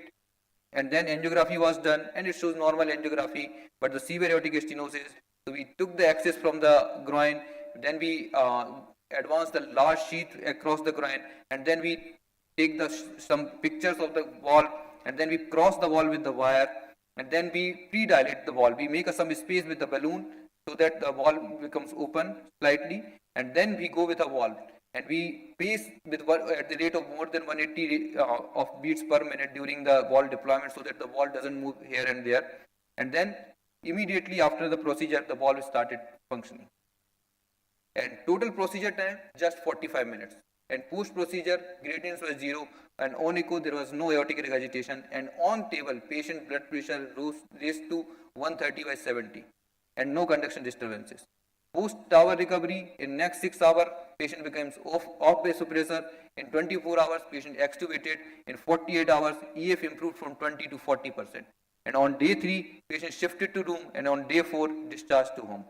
and then angiography was done, and it shows normal angiography, but the severe aortic stenosis. So we took the access from the groin, then we advanced the large sheath across the groin, and then we take some pictures of the valve, and then we cross the valve with the wire, and then we pre-dilate the valve. We make some space with the balloon so that the valve becomes open slightly, and then we go with a valve, and we pace with at the rate of more than 180 of beats per minute during the valve deployment, so that the valve doesn't move here and there. And then immediately after the procedure, the valve started functioning. And total procedure time, just 45 minutes. And post-procedure, gradients were 0, and on echo, there was no aortic regurgitation, and on table, patient blood pressure raised to 130/70, and no conduction disturbances. Post-tower recovery, in next 6 hours, patient becomes off vasopressor. In 24 hours, patient extubated. In 48 hours, EF improved from 20 to 40%. And on day 3, patient shifted to room, and on day 4, discharged to home.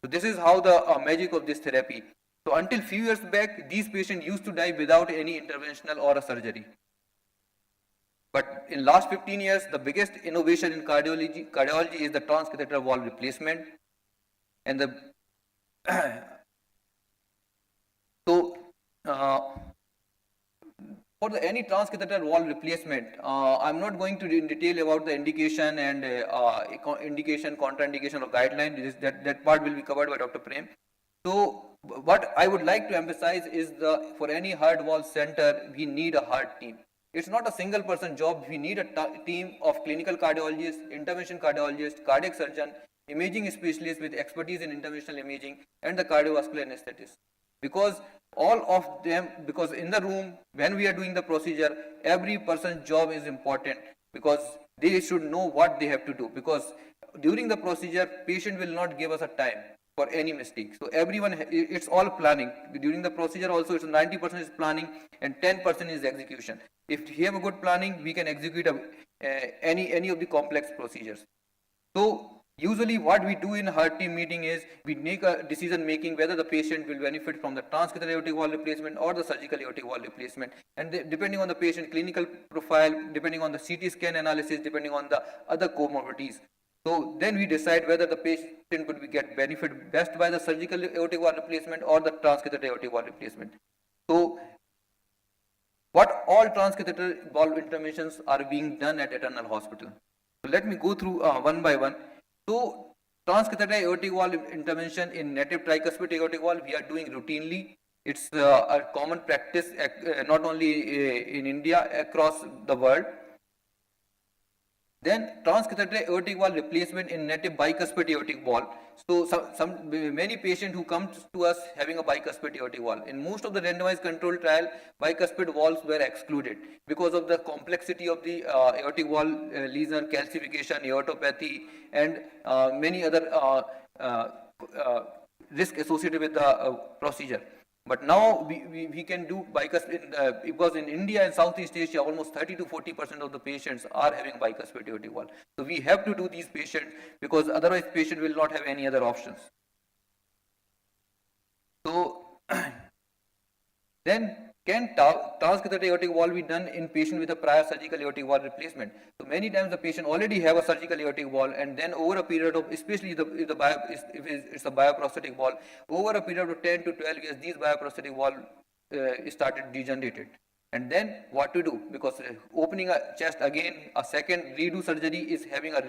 So this is how the magic of this therapy. So until few years back, these patients used to die without any interventional or a surgery. But in last 15 years, the biggest innovation in cardiology is the transcatheter valve replacement. And the for any transcatheter valve replacement, I'm not going to in detail about the indication and indication, contraindication or guideline. That part will be covered by Dr. Prem. So what I would like to emphasize is for any heart valve center, we need a heart team. It's not a single person job. We need a team of clinical cardiologists, intervention cardiologists, cardiac surgeon, imaging specialists with expertise in interventional imaging, and the cardiovascular anesthetist. Because all of them, because in the room, when we are doing the procedure, every person's job is important, because they should know what they have to do. Because during the procedure, patient will not give us a time for any mistake. So everyone, it's all planning. During the procedure also, it's 90% is planning and 10% is execution. If we have a good planning, we can execute any of the complex procedures. So usually what we do in heart team meeting is we make a decision making whether the patient will benefit from the transcatheter aortic valve replacement or the surgical aortic valve replacement. And depending on the patient clinical profile, depending on the CT scan analysis, depending on the other comorbidities. So then we decide whether the patient would get benefit best by the surgical aortic valve replacement or the transcatheter aortic valve replacement. So what all transcatheter valve interventions are being done at Eternal Hospital. So let me go through one by one. So transcatheter aortic valve intervention in native tricuspid aortic valve we are doing routinely. It's a common practice not only in India, across the world. Then transcatheter aortic valve replacement in native bicuspid aortic valve. So many patients who come to us having a bicuspid aortic valve. In most of the randomized controlled trial, bicuspid valves were excluded because of the complexity of the aortic valve lesion, calcification, aortopathy, and many other risks associated with the procedure. But now we can do bicuspid because in India and Southeast Asia, almost 30 to 40% of the patients are having bicuspid aortic valve. So we have to do these patients because otherwise patient will not have any other options. So then can transcatheter aortic valve be done in patient with a prior surgical aortic valve replacement? So many times the patient already have a surgical aortic valve, and then over a period of, especially if it's a bioprosthetic valve, over a period of 10 to 12 years, these bioprosthetic valve started degenerated. And then what to do? Because opening a chest again, a second redo surgery is having a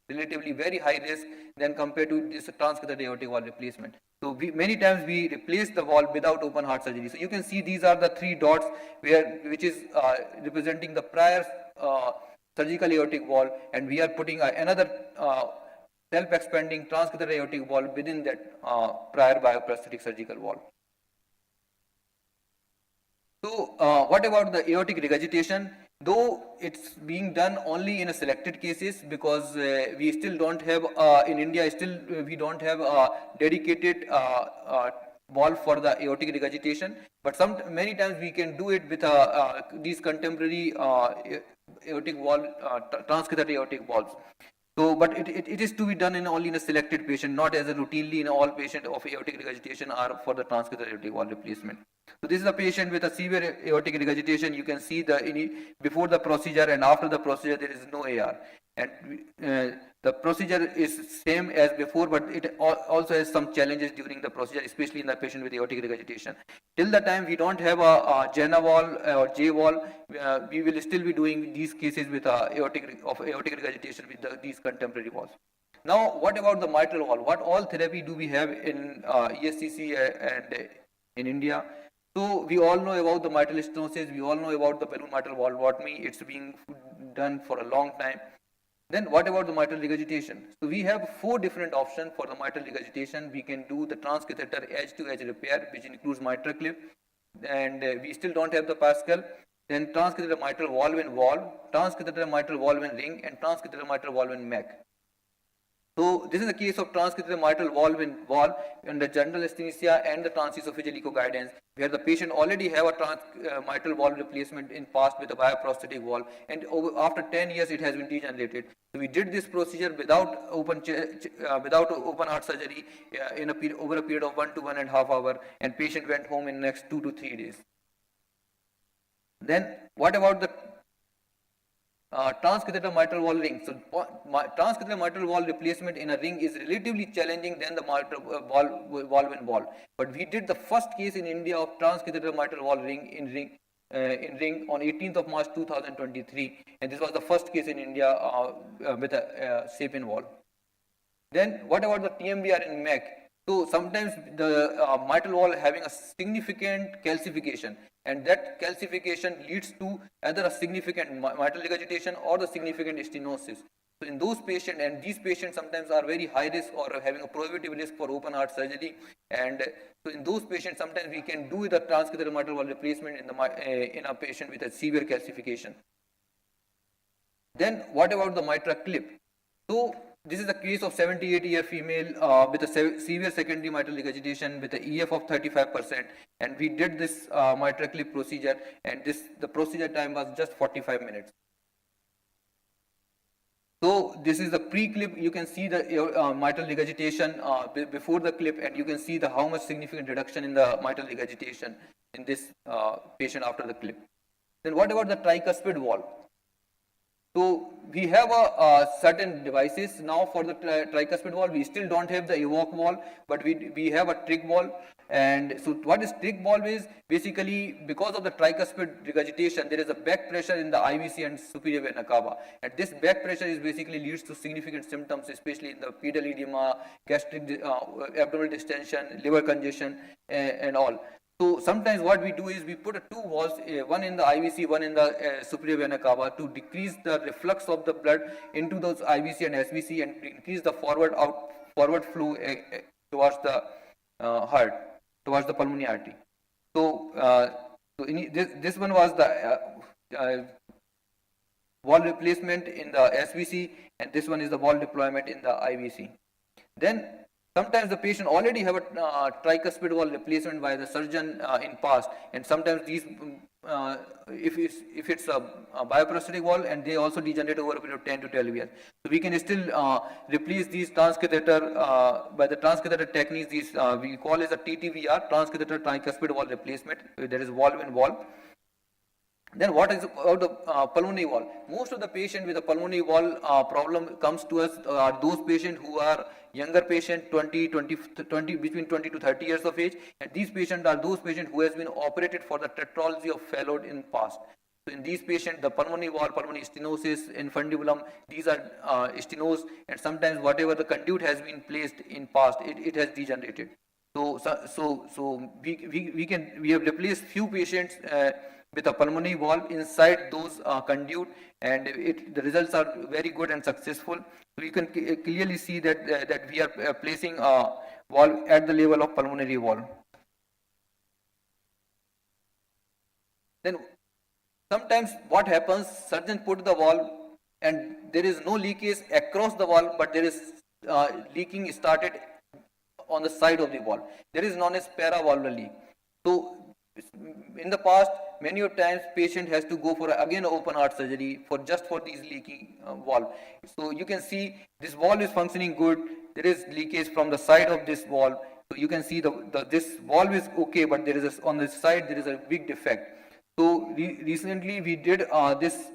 relatively very high risk than compared to this transcatheter aortic valve replacement. So many times we replace the valve without open heart surgery. So you can see these are the 3 dots which is representing the prior surgical aortic valve, and we are putting another self-expanding transcatheter aortic valve within that prior bioprosthetic surgical valve. So what about the aortic regurgitation? Though it's being done only in a selected cases, because we still don't have in India we don't have a dedicated valve for the aortic regurgitation, but many times we can do it with these contemporary aortic valve, transcatheter aortic valves. So, but it is to be done only in a selected patient, not as a routinely in all patients of aortic regurgitation are for the transcatheter aortic valve replacement. So this is a patient with a severe aortic regurgitation. You can see before the procedure and after the procedure there is no AR, and the procedure is same as before, but it also has some challenges during the procedure, especially in the patient with aortic regurgitation. Till the time we don't have a Jena valve or J valve, we will still be doing these cases with aortic regurgitation with these contemporary valves. Now, what about the mitral valve? What all therapy do we have in ESCC and in India? So we all know about the mitral stenosis. We all know about the balloon mitral valvotomy. It's being done for a long time. Then what about the mitral regurgitation? So we have 4 different options for the mitral regurgitation. We can do the transcatheter edge-to-edge repair, which includes mitral clip, and we still don't have the Pascal. Then transcatheter mitral valve in valve, transcatheter mitral valve in ring, and transcatheter mitral valve in MAC. So this is the case of transcatheter mitral valve in valve under general anesthesia and the transesophageal echo guidance, where the patient already have a mitral valve replacement in past with a bioprosthetic valve, and after 10 years it has been degenerated. So we did this procedure without open heart surgery over a period of 1 to 1.5 hours, and patient went home in next 2 to 3 days. Then what about the transcatheter mitral valve ring? So transcatheter mitral valve replacement in a ring is relatively challenging than the mitral valve in valve. But we did the first case in India of transcatheter mitral valve ring in ring on 18th of March 2023, and this was the first case in India with a sapien valve. Then what about the TMVR in MAC? So sometimes the mitral valve having a significant calcification, and that calcification leads to either a significant mitral regurgitation or the significant stenosis. So in those patients, and these patients sometimes are very high risk or having a prohibitive risk for open heart surgery, and so in those patients sometimes we can do the transcatheter mitral valve replacement in a patient with a severe calcification. Then what about the mitral clip? So this is a case of 78-year female with a severe secondary mitral regurgitation with an EF of 35%, and we did this mitral clip procedure, and the procedure time was just 45 minutes. So this is the pre-clip. You can see the mitral regurgitation before the clip, and you can see how much significant reduction in the mitral regurgitation in this patient after the clip. Then what about the tricuspid valve? So we have certain devices now for the tricuspid valve. We still don't have the evoke valve, but we have a trick valve. And so what is trick valve is basically because of the tricuspid regurgitation, there is a back pressure in the IVC and superior vena cava, and this back pressure is basically leads to significant symptoms, especially in the pedal edema, gastric abdominal distension, liver congestion, and all. So sometimes what we do is we put 2 valves, one in the IVC, one in the superior vena cava, to decrease the reflux of the blood into those IVC and SVC and increase the forward flow towards the heart, towards the pulmonary artery. So, this one was the valve replacement in the SVC, and this one is the valve deployment in the IVC. Then sometimes the patient already have a tricuspid valve replacement by the surgeon in past, and sometimes these, if it's a bioprosthetic valve, and they also degenerate over a period of 10 to 12 years. So we can still replace these transcatheter by the transcatheter techniques. These we call as a TTVR, transcatheter tricuspid valve replacement. There is valve in valve. Then what is about the pulmonary valve? Most of the patients with a pulmonary valve problem comes to us are those patients who are younger patient, between 20 to 30 years of age, and these patients are those patients who has been operated for the tetralogy of Fallot in past. So in these patients, the pulmonary valve, pulmonary stenosis, infundibulum, these are stenosed, and sometimes whatever the conduit has been placed in past, it has degenerated. So we have replaced few patients with a pulmonary valve inside those conduit, and the results are very good and successful. So you can clearly see that we are placing a valve at the level of pulmonary valve. Then sometimes what happens, surgeon put the valve and there is no leakage across the valve, but there is leaking started on the side of the valve. There is known as paravalvular leak. So in the past, many of times patient has to go for again open heart surgery for these leaking valve. So you can see this valve is functioning good. There is leakage from the side of this valve. So you can see this valve is okay, but there is on the side there is a big defect. So recently we did this.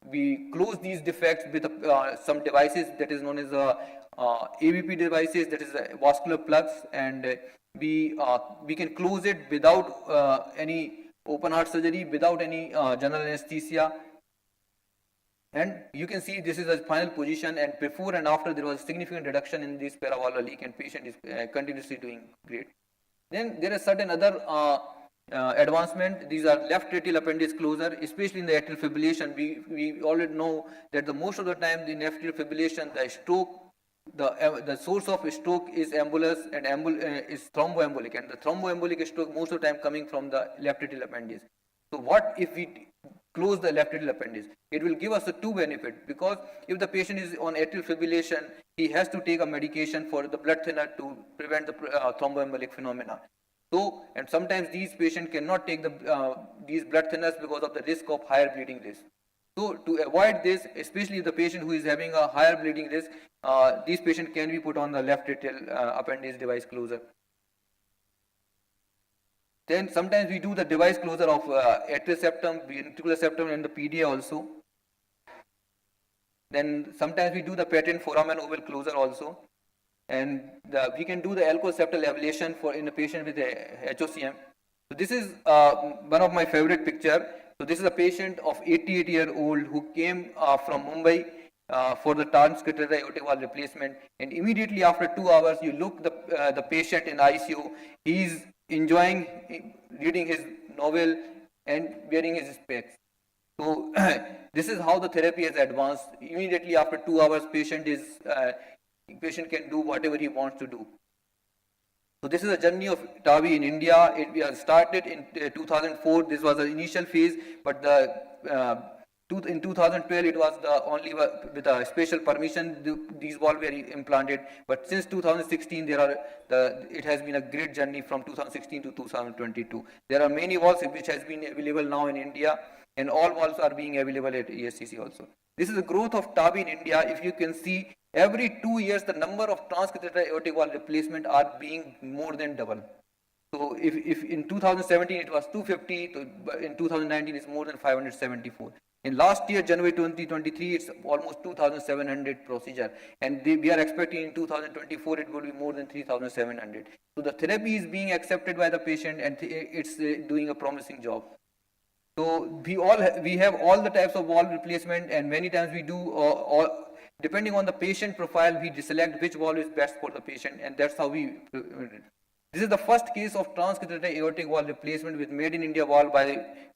We closed these defects with some devices that is known as AVP devices, that is vascular plugs, and we can close it without any open heart surgery, without any general anesthesia. And you can see this is the final position, and before and after there was a significant reduction in this paravalvular leak, and patient is continuously doing great. Then there are certain other advancement. These are left atrial appendage closure, especially in the atrial fibrillation. We already know that the most of the time in atrial fibrillation, the stroke, the source of stroke is embolus and is thromboembolic, and the thromboembolic stroke most of the time coming from the left atrial appendage. So what if we close the left atrial appendage? It will give us a two benefit, because if the patient is on atrial fibrillation, he has to take a medication for the blood thinner to prevent the thromboembolic phenomena. So, and sometimes these patients cannot take these blood thinners because of the risk of higher bleeding risk. So, to avoid this, especially the patient who is having a higher bleeding risk, these patients can be put on the left atrial appendage device closer. Then sometimes we do the device closer of atrial septum, ventricular septum, and the PDA also. Then sometimes we do the patent foramen oval closer also. And we can do the elko-septal ablation in a patient with a HOCM. So this is one of my favorite picture. So this is a patient of 88-year-old who came from Mumbai for the transcatheter aortic valve replacement. And immediately after 2 hours, you look the patient in ICU. He is enjoying reading his novel and wearing his specs. So this is how the therapy has advanced. Immediately after 2 hours, patient can do whatever he wants to do. So this is a journey of TAVI in India. We have started in 2004. This was the initial phase, but in 2012 it was the only with a special permission these valves were implanted. But since 2016 it has been a great journey from 2016 to 2022. There are many valves which has been available now in India, and all valves are being available at ESCC also. This is the growth of TAVI in India. If you can see, every 2 years the number of transcatheter aortic valve replacement are being more than double. So if in 2017 it was 250, in 2019 it's more than 574. In last year, January 2023, it's almost 2,700 procedure, and we are expecting in 2024 it will be more than 3,700. So the therapy is being accepted by the patient, and it's doing a promising job. So we have all the types of valve replacement, and many times we do depending on the patient profile, we select which valve is best for the patient, and that's how we. This is the first case of transcatheter aortic valve replacement with Made in India valve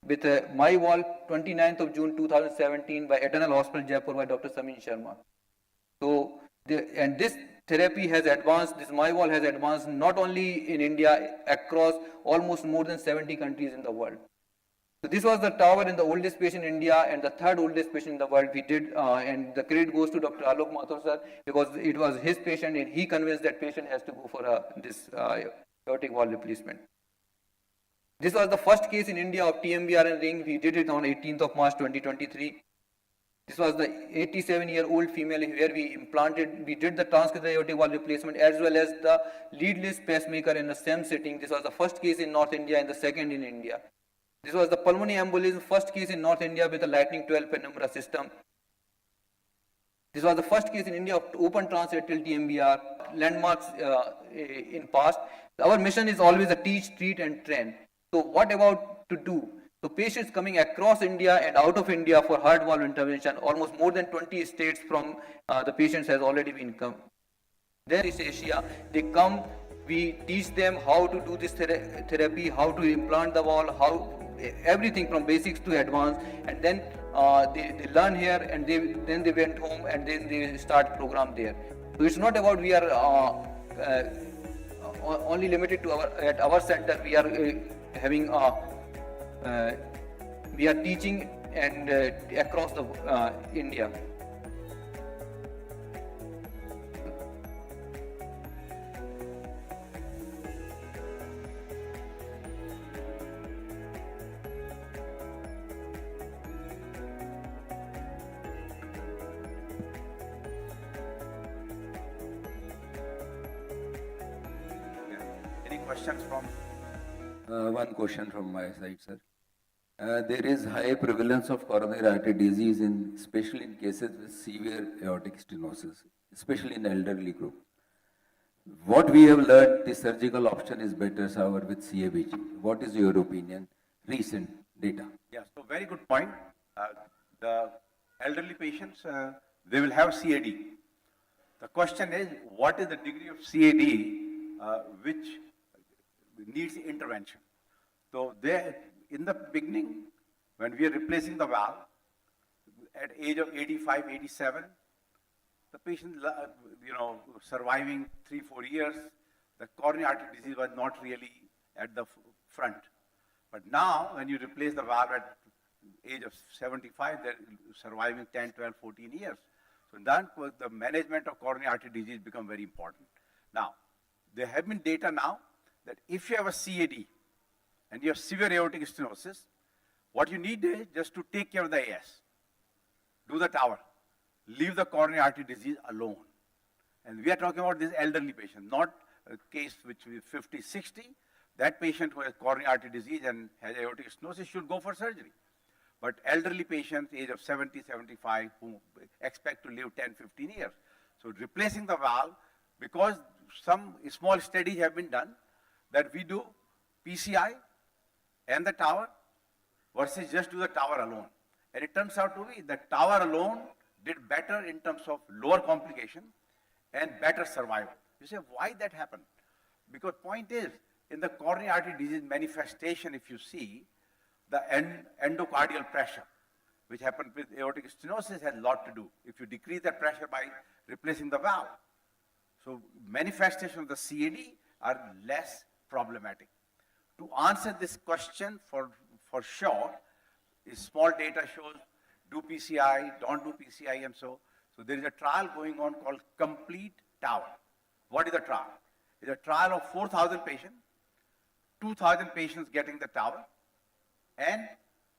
with my valve 29th of June 2017 by Eternal Hospital Jaipur by Dr. Samin Sharma. So and this therapy has advanced. This my valve has advanced not only in India, across almost more than 70 countries in the world. So this was the tower in the oldest patient in India and the third oldest patient in the world. We did, and the credit goes to Dr. Alok Mathur sir, because it was his patient and he convinced that patient has to go for this aortic valve replacement. This was the first case in India of TMBR and ring. We did it on 18th of March 2023. This was the 87-year-old female where we did the transcatheter aortic valve replacement as well as the leadless pacemaker in the same setting. This was the first case in North India and the second in India. This was the pulmonary embolism, first case in North India with the Lightning 12 penumbra system. This was the first case in India of open transatrial TMBR, landmarks in past. Our mission is always to teach, treat and train. So what about to do? So patients coming across India and out of India for heart valve intervention, almost more than 20 states from the patients has already been come. There is Asia, they come, we teach them how to do this therapy, how to implant the valve, everything from basics to advanced, and then they learn here, and then they went home and then they start program there. So it's not about we are only limited to at our center. We are having we are teaching and across the India. Any questions from? One question from my side, sir. There is high prevalence of coronary artery disease, especially in cases with severe aortic stenosis, especially in elderly group. What we have learned, the surgical option is better, sir, with CABG. What is your opinion? Recent data. Yeah, so very good point. The elderly patients, they will have CAD. The question is, what is the degree of CAD which needs intervention? So in the beginning, when we are replacing the valve, at age of 85, 87, the patient, surviving 3-4 years, the coronary artery disease was not really at the front. But now, when you replace the valve at age of 75, they're surviving 10, 12, 14 years. So then the management of coronary artery disease become very important. Now, there have been data now that if you have a CAD and you have severe aortic stenosis, what you need is just to take care of the AS. Do the tower. Leave the coronary artery disease alone. And we are talking about this elderly patient, not a case which is 50, 60. That patient who has coronary artery disease and has aortic stenosis should go for surgery. But elderly patients, age of 70, 75, who expect to live 10, 15 years. So replacing the valve, because some small studies have been done, that we do PCI and the tower versus just do the tower alone. And it turns out to be that tower alone did better in terms of lower complication and better survival. You say, why that happened? Because point is, in the coronary artery disease manifestation, if you see, the endocardial pressure, which happens with aortic stenosis, has a lot to do. If you decrease that pressure by replacing the valve. So manifestation of the CAD are less problematic. To answer this question for sure, small data shows do PCI, don't do PCI, and so there is a trial going on called Complete Tower. What is the trial? It's a trial of 4,000 patients, 2,000 patients getting the tower and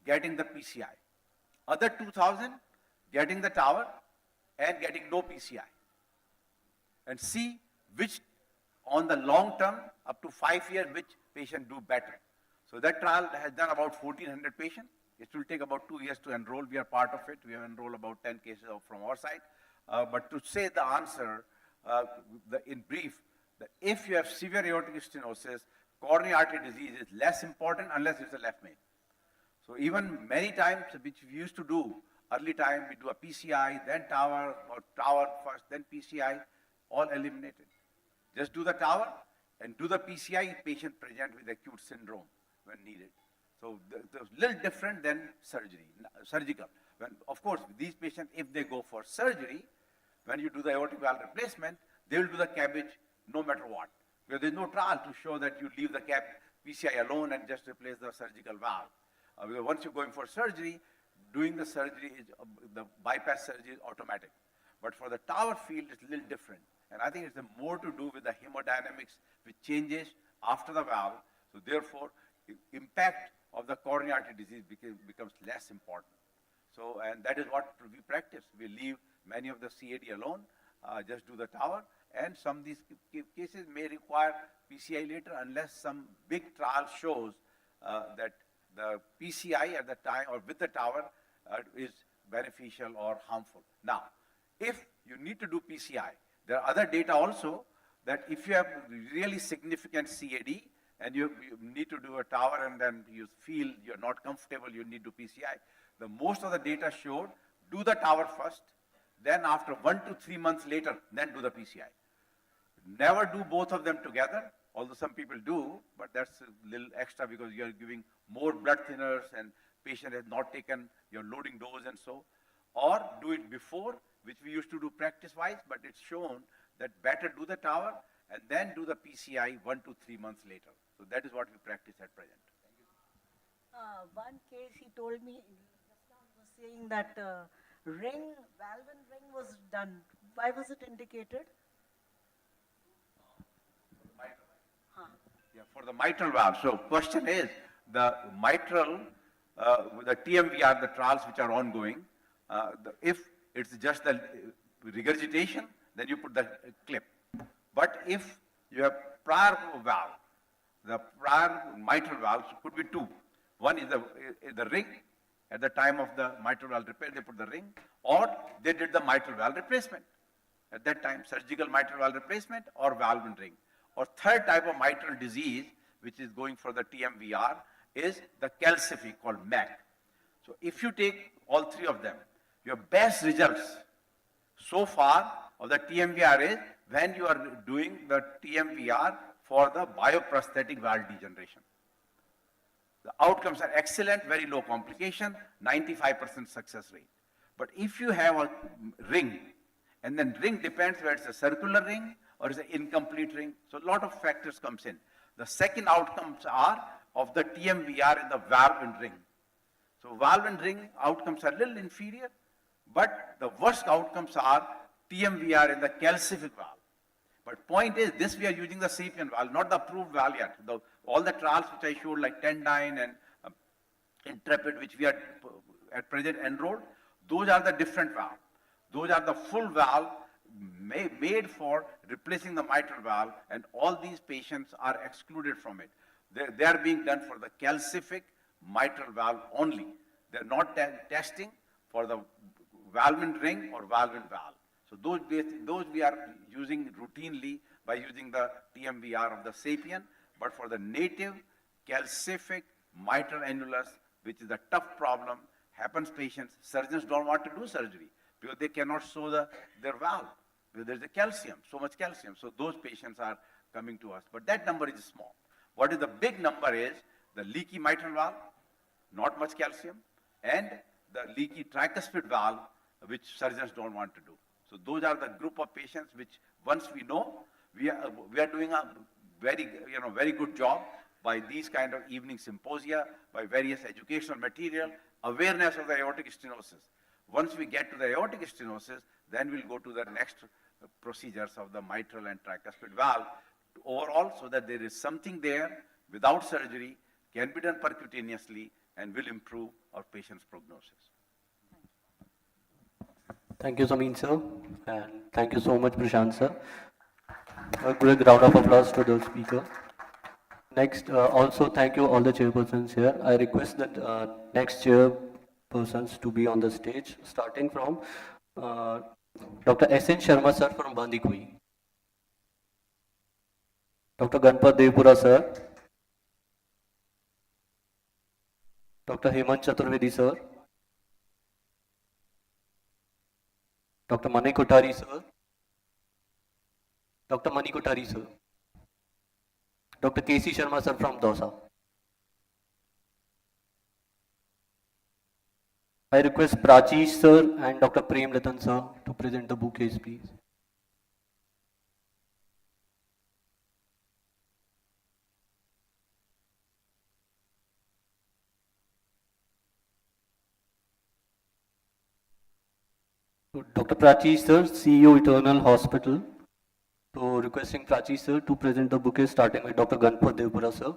getting the PCI. Other 2,000 getting the tower and getting no PCI. And see which, on the long term, up to 5 years, which patient do better. So that trial has done about 1,400 patients. It will take about 2 years to enroll. We are part of it. We have enrolled about 10 cases from our side. But to say the answer, in brief, that if you have severe aortic stenosis, coronary artery disease is less important unless it's a left main. So even many times, which we used to do, early time, we do a PCI, then tower, or tower first, then PCI, all eliminated. Just do the tower and do the PCI, patient present with acute syndrome when needed. So it's a little different than surgical. When, of course, these patients, if they go for surgery, when you do the aortic valve replacement, they will do the CABG no matter what. Because there's no trial to show that you leave the PCI alone and just replace the surgical valve. Because once you're going for surgery, doing the surgery, the bypass surgery is automatic. But for the tower field, it's a little different. And I think it's more to do with the hemodynamics, which changes after the valve. So therefore, impact of the coronary artery disease becomes less important. So, and that is what we practice. We leave many of the CAD alone, just do the tower, and some of these cases may require PCI later unless some big trial shows that the PCI at the time or with the tower is beneficial or harmful. Now, if you need to do PCI, there are other data also that if you have really significant CAD and you need to do a tower and then you feel you're not comfortable, you need to do PCI, the most of the data showed do the tower first, then after 1 to 3 months later, then do the PCI. Never do both of them together, although some people do, but that's a little extra because you're giving more blood thinners and patient has not taken your loading dose and so. Or do it before, which we used to do practice-wise, but it's shown that better do the tower and then do the PCI 1 to 3 months later. So that is what we practice at present. One case he told me, was saying that valve and ring was done. Why was it indicated? Yeah, for the mitral valve. So question is, the mitral, the TMVR, the trials which are ongoing, if it's just the regurgitation, then you put the clip. But if you have prior valve, the prior mitral valves could be two. One is the ring. At the time of the mitral valve repair, they put the ring, or they did the mitral valve replacement. At that time, surgical mitral valve replacement or valve and ring. Or third type of mitral disease, which is going for the TMVR, is the calcific called MAC. So if you take all three of them, your best results so far of the TMVR is when you are doing the TMVR for the bioprosthetic valve degeneration. The outcomes are excellent, very low complication, 95% success rate. But if you have a ring, and then ring depends whether it's a circular ring or it's an incomplete ring, so a lot of factors comes in. The second outcomes are of the TMVR in the valve and ring. So valve and ring outcomes are a little inferior, but the worst outcomes are TMVR in the calcific valve. But point is, this we are using the Sapien valve, not the approved valve yet. All the trials which I showed, like Tendyne and Intrepid, which we are at present enrolled, those are the different valve. Those are the full valve made for replacing the mitral valve, and all these patients are excluded from it. They are being done for the calcific mitral valve only. They're not testing for the valve and ring or valve and valve. So those we are using routinely by using the TMVR of the Sapien, but for the native calcific mitral annulus, which is a tough problem, happens patients, surgeons don't want to do surgery because they cannot sew their valve because there's a calcium, so much calcium. So those patients are coming to us, but that number is small. What is the big number is the leaky mitral valve, not much calcium, and the leaky tricuspid valve, which surgeons don't want to do. So those are the group of patients which once we know, we are doing a very good job by these kind of evening symposia, by various educational material, awareness of the aortic stenosis. Once we get to the aortic stenosis, then we'll go to the next procedures of the mitral and tricuspid valve overall, so that there is something there without surgery, can be done percutaneously, and will improve our patient's prognosis. Thank you, Samin sir, and thank you so much, Prashant sir. A great round of applause to the speaker. Next, also thank you all the chairpersons here. I request that next chairpersons to be on the stage, starting from Dr. S.N. Sharma sir from Bandikui, Dr. Ganpat Devpura sir, Dr. Hemant Chaturvedi sir, Dr. Mani Kothari sir, Dr. Mani Kothari sir, Dr. K.C. Sharma sir from Dausa. I request Prachish sir and Dr. Prem Ratan sir to present the bouquets, please. Dr. Prachish sir, CEO Eternal Hospital. So requesting Prachish sir to present the bouquet, starting with Dr. Ganpat Devpura sir.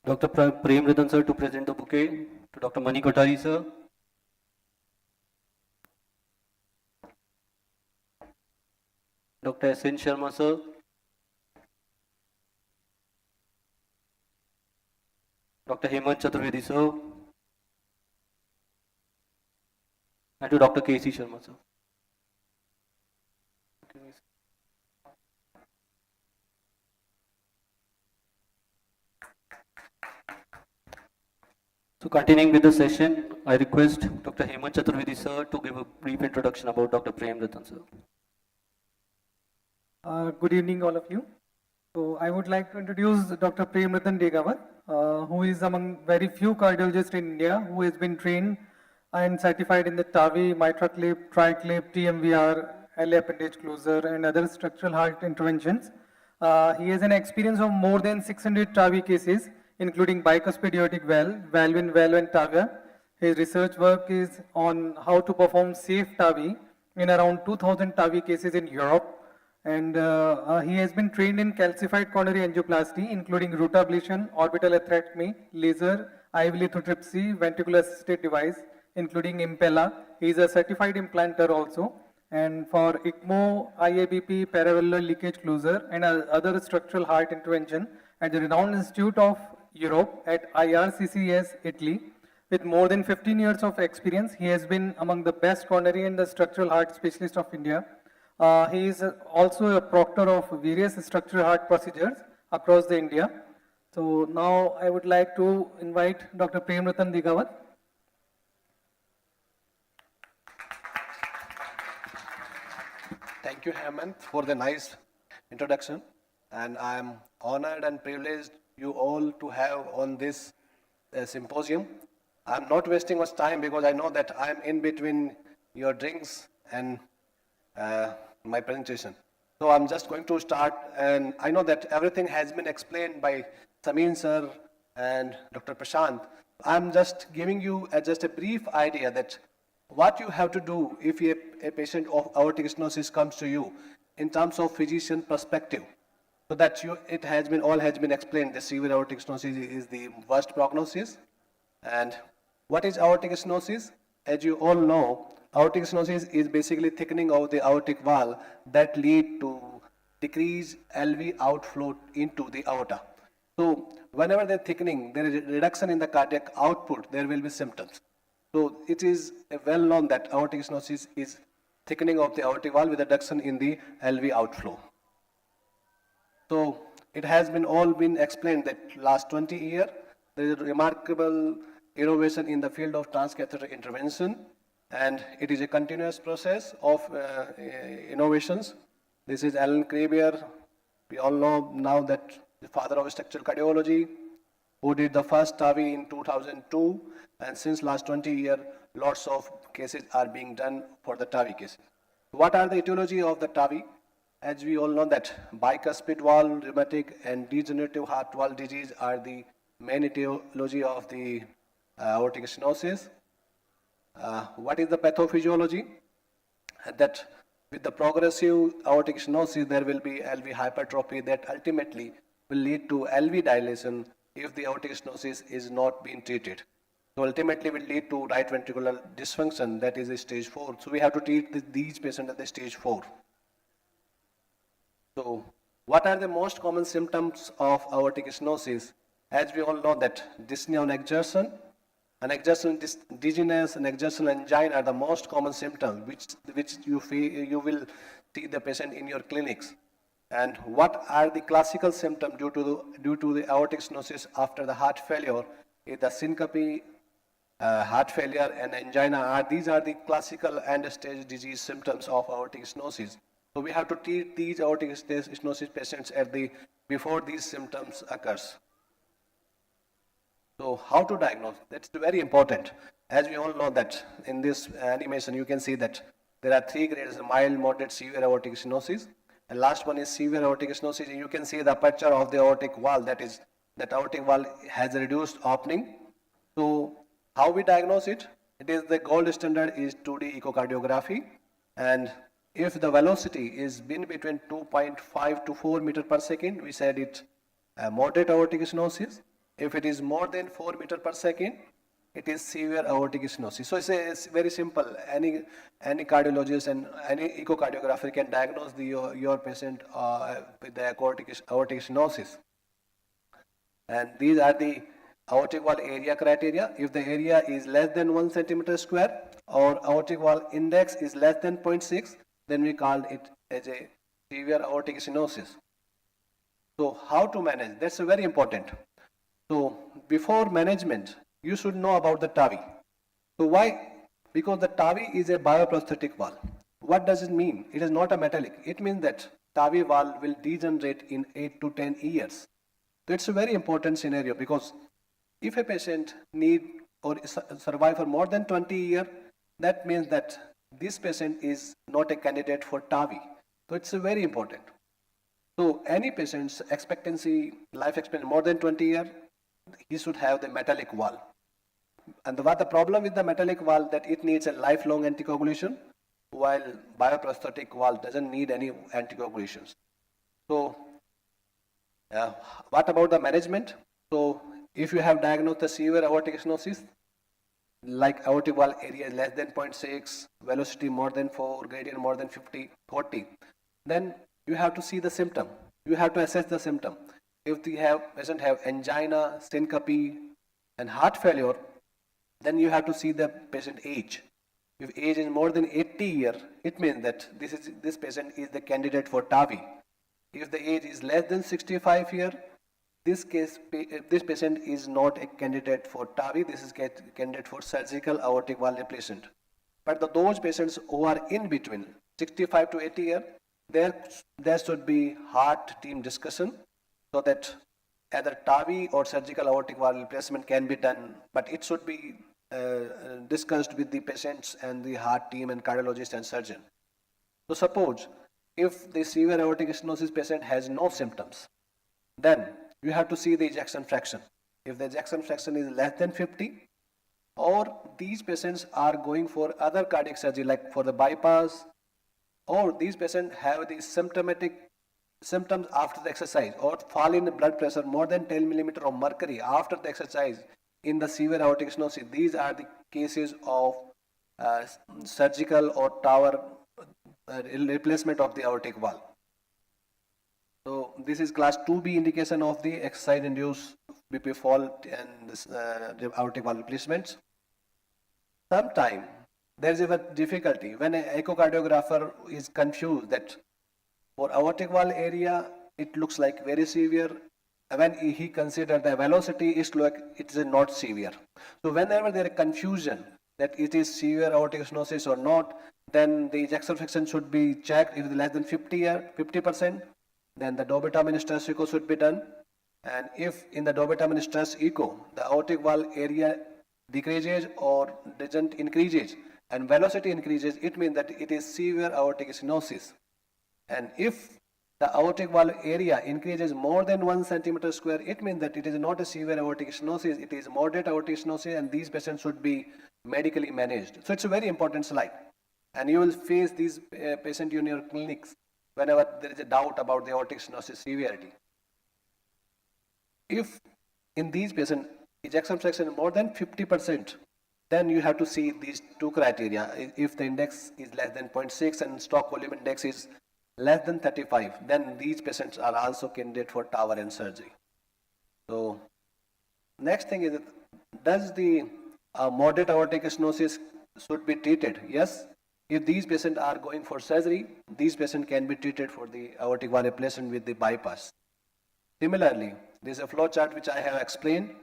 Dr. Prem Ratan sir to present the bouquet to Dr. Mani Kothari sir. Dr. S.N. Sharma sir. Dr. Hemant Chaturvedi sir. And to Dr. K.C. Sharma sir. So continuing with the session, I request Dr. Hemant Chaturvedi sir to give a brief introduction about Dr. Prem Ratan sir. Good evening, all of you. So I would like to introduce Dr. Prem Ratan Degawar, who is among very few cardiologists in India who has been trained and certified in the TAVI, MitraClip, TriClip, TMVR, LA appendage closure, and other structural heart interventions. He has an experience of more than 600 TAVI cases, including bicuspid aortic valve, valve in valve, and TAVI. His research work is on how to perform safe TAVI in around 2,000 TAVI cases in Europe. And he has been trained in calcified coronary angioplasty, including root ablation, orbital atherectomy, laser, IV lithotripsy, ventricular assisted device, including Impella. He is a certified implanter also. And for ECMO, IABP, paravalvular leakage closure, and other structural heart intervention at the renowned Institute of Europe at IRCCS, Italy. With more than 15 years of experience, he has been among the best coronary and the structural heart specialists of India. He is also a proctor of various structural heart procedures across the India. So now I would like to invite Dr. Prem Ratan Digawat. Thank you, Hemant, for the nice introduction. And I'm honored and privileged you all to have on this symposium. I'm not wasting much time because I know that I'm in between your drinks and my presentation. So I'm just going to start, and I know that everything has been explained by Samin sir and Dr. Prashant. I'm just giving you just a brief idea that what you have to do if a patient of aortic stenosis comes to you in terms of physician perspective. So that it has been all has been explained. The severe aortic stenosis is the worst prognosis. And what is aortic stenosis? As you all know, aortic stenosis is basically thickening of the aortic wall that lead to decreased LV outflow into the aorta. So whenever they're thickening, there is a reduction in the cardiac output, there will be symptoms. So it is well known that aortic stenosis is thickening of the aortic wall with a reduction in the LV outflow. So it has been all been explained that last 20 years, there is a remarkable innovation in the field of transcatheter intervention, and it is a continuous process of innovations. This is Alan Krieger. We all know now that the father of structural cardiology, who did the first TAVI in 2002, and since last 20 years, lots of cases are being done for the TAVI cases. What are the etiology of the TAVI? As we all know that bicuspid valve, rheumatic and degenerative heart valve disease are the main etiology of the aortic stenosis. What is the pathophysiology? That with the progressive aortic stenosis, there will be LV hypertrophy that ultimately will lead to LV dilation if the aortic stenosis is not being treated. So ultimately will lead to right ventricular dysfunction, that is a stage 4. So we have to treat these patients at the stage 4. So what are the most common symptoms of aortic stenosis? As we all know that dyspnea on exertion, and exertion dizziness and exertional angina are the most common symptoms which you will see the patient in your clinics. And what are the classical symptoms due to the aortic stenosis after the heart failure? Is the syncope, heart failure, and angina. These are the classical end-stage disease symptoms of aortic stenosis. So we have to treat these aortic stenosis patients before these symptoms occurs. So how to diagnose? That's very important. As we all know that in this animation you can see that there are 3 grades: mild, moderate, severe aortic stenosis. And last one is severe aortic stenosis. And you can see the aperture of the aortic wall, that aortic wall has a reduced opening. So how we diagnose it? It is the gold standard is 2D echocardiography, and if the velocity is been between 2.5 to 4 meters per second, we said it moderate aortic stenosis. If it is more than 4 meters per second, it is severe aortic stenosis. So it's very simple. Any cardiologist and any echocardiographer can diagnose your patient with the aortic stenosis. And these are the aortic wall area criteria. If the area is less than 1 centimeter square or aortic wall index is less than 0.6, then we call it as a severe aortic stenosis. So how to manage? That's very important. So before management, you should know about the TAVI. So why? Because the TAVI is a bioprosthetic valve. What does it mean? It is not a metallic. It means that TAVI valve will degenerate in 8 to 10 years. So it's a very important scenario, because if a patient need or survive for more than 20 years, that means that this patient is not a candidate for TAVI. So it's very important. So any patient's life expectancy more than 20 years, he should have the metallic valve. And what the problem with the metallic valve, that it needs a lifelong anticoagulation, while bioprosthetic valve doesn't need any anticoagulations. So what about the management? So if you have diagnosed the severe aortic stenosis, like aortic valve area less than 0.6, velocity more than 4, gradient more than 50, 40, then you have to see the symptom. You have to assess the symptom. If the patient have angina, syncope, and heart failure, then you have to see the patient age. If age is more than 80 years, it means that this patient is the candidate for TAVI. If the age is less than 65 years, this case, this patient is not a candidate for TAVI, this is candidate for surgical aortic valve replacement. But those patients who are in between 65 to 80 years, there should be heart team discussion so that either TAVI or surgical aortic valve replacement can be done, but it should be discussed with the patients and the heart team and cardiologist and surgeon. So suppose if the severe aortic stenosis patient has no symptoms, then you have to see the ejection fraction. If the ejection fraction is less than 50, or these patients are going for other cardiac surgery like for the bypass, or these patients have the symptoms after the exercise, or fall in blood pressure more than 10 millimeter of mercury after the exercise in the severe aortic stenosis. These are the cases of surgical or tower replacement of the aortic valve. So this is class 2B indication of the exercise-induced BP fault and aortic valve replacements. Sometimes there is a difficulty when an echocardiographer is confused that for aortic valve area it looks like very severe. When he considers the velocity, it is not severe. So whenever there is confusion that it is severe aortic stenosis or not, then the ejection fraction should be checked. If it is less than 50%, then the dobutamine stress echo should be done. And if in the dobutamine stress echo, the aortic valve area decreases or doesn't increases and velocity increases, it means that it is severe aortic stenosis. And if the aortic valve area increases more than 1 centimeter square, it means that it is not a severe aortic stenosis, it is moderate aortic stenosis, and these patients should be medically managed. So it's a very important slide. And you will face these patients in your clinics whenever there is a doubt about the aortic stenosis severity. If in these patients ejection fraction is more than 50%, then you have to see these two criteria. If the index is less than 0.6 and stock volume index is less than 35, then these patients are also candidate for tower and surgery. So next thing is that does the moderate aortic stenosis should be treated? Yes. If these patients are going for surgery, these patients can be treated for the aortic valve replacement with the bypass. Similarly, there is a flow chart which I have explained.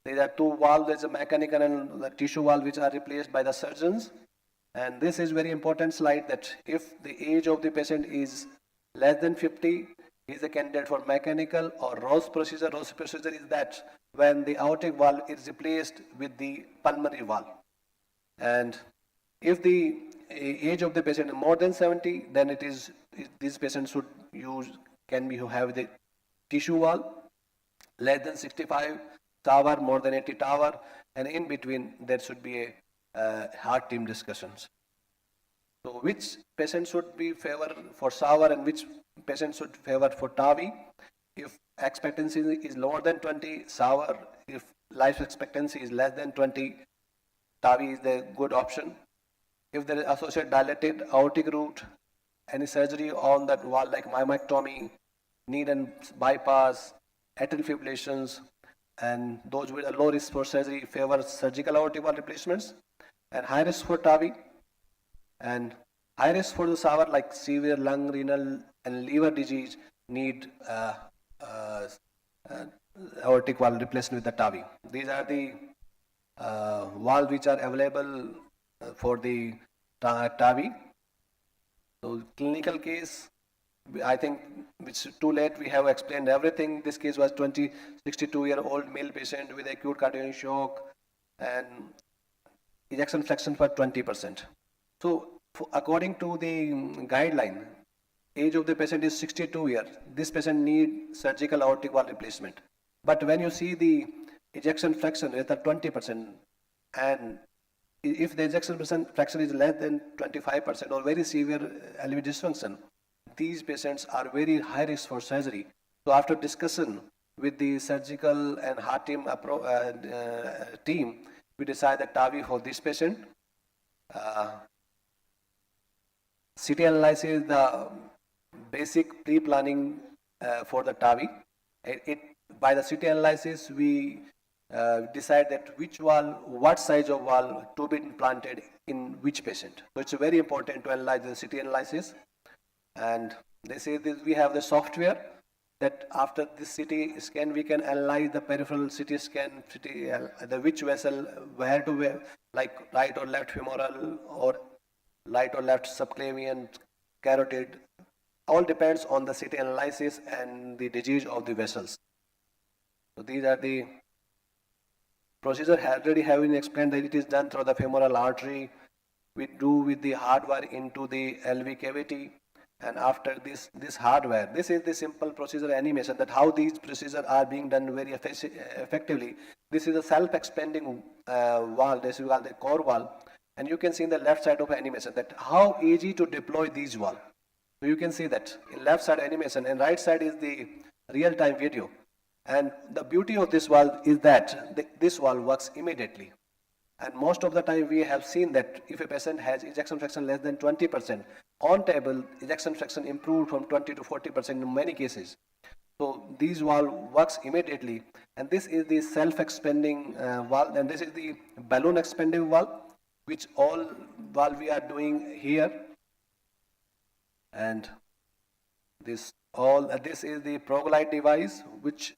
There are two valves, there is a mechanical and the tissue valve which are replaced by the surgeons. And this is very important slide that if the age of the patient is less than 50, he is a candidate for mechanical or Rose procedure. Rose procedure is that when the aortic valve is replaced with the pulmonary valve. And if the age of the patient is more than 70, then it is this patient should have the tissue valve. Less than 65, tower, more than 80 tower, and in between there should be a heart team discussions. So which patient should be favored for SAVR and which patient should favor for TAVI? If expectancy is lower than 20, SAVR. If life expectancy is less than 20, TAVI is the good option. If there is associated dilated aortic root, any surgery on that valve like myomectomy, knee and bypass, atrial fibrillations, and those with a low risk for surgery favor surgical aortic valve replacements, and high risk for TAVI, and high risk for the SAVR like severe lung, renal, and liver disease need aortic valve replacement with the TAVI. These are the valves which are available for the TAVI. So clinical case, I think it's too late. We have explained everything. This case was 62-year-old male patient with acute cardiac shock and ejection fraction for 20%. So according to the guideline, age of the patient is 62 years. This patient needs surgical aortic valve replacement. But when you see the ejection fraction is at 20%, and if the ejection fraction is less than 25% or very severe LV dysfunction, these patients are very high risk for surgery. So after discussion with the surgical and heart team team, we decide that TAVI for this patient. CT analysis is the basic pre-planning for the TAVI. By the CT analysis, we decide that which valve, what size of valve to be implanted in which patient. So it's very important to analyze the CT analysis. And they say that we have the software that after this CT scan, we can analyze the peripheral CT scan, the which vessel, where to where, like right or left femoral or right or left subclavian, carotid. All depends on the CT analysis and the disease of the vessels. So these are the procedure already having explained that it is done through the femoral artery. We do with the hardware into the LV cavity. And after this hardware, this is the simple procedure animation that how these procedures are being done very effectively. This is a self-expanding wall, this is called the core wall. And you can see in the left side of animation that how easy to deploy these wall. So you can see that in left side animation and right side is the real-time video. And the beauty of this wall is that this wall works immediately. And most of the time we have seen that if a patient has ejection fraction less than 20%, on table ejection fraction improved from 20 to 40% in many cases. So these valve works immediately, and this is the self-expanding valve, and this is the balloon expanding valve, which all valve we are doing here. And this is the ProGlide device, which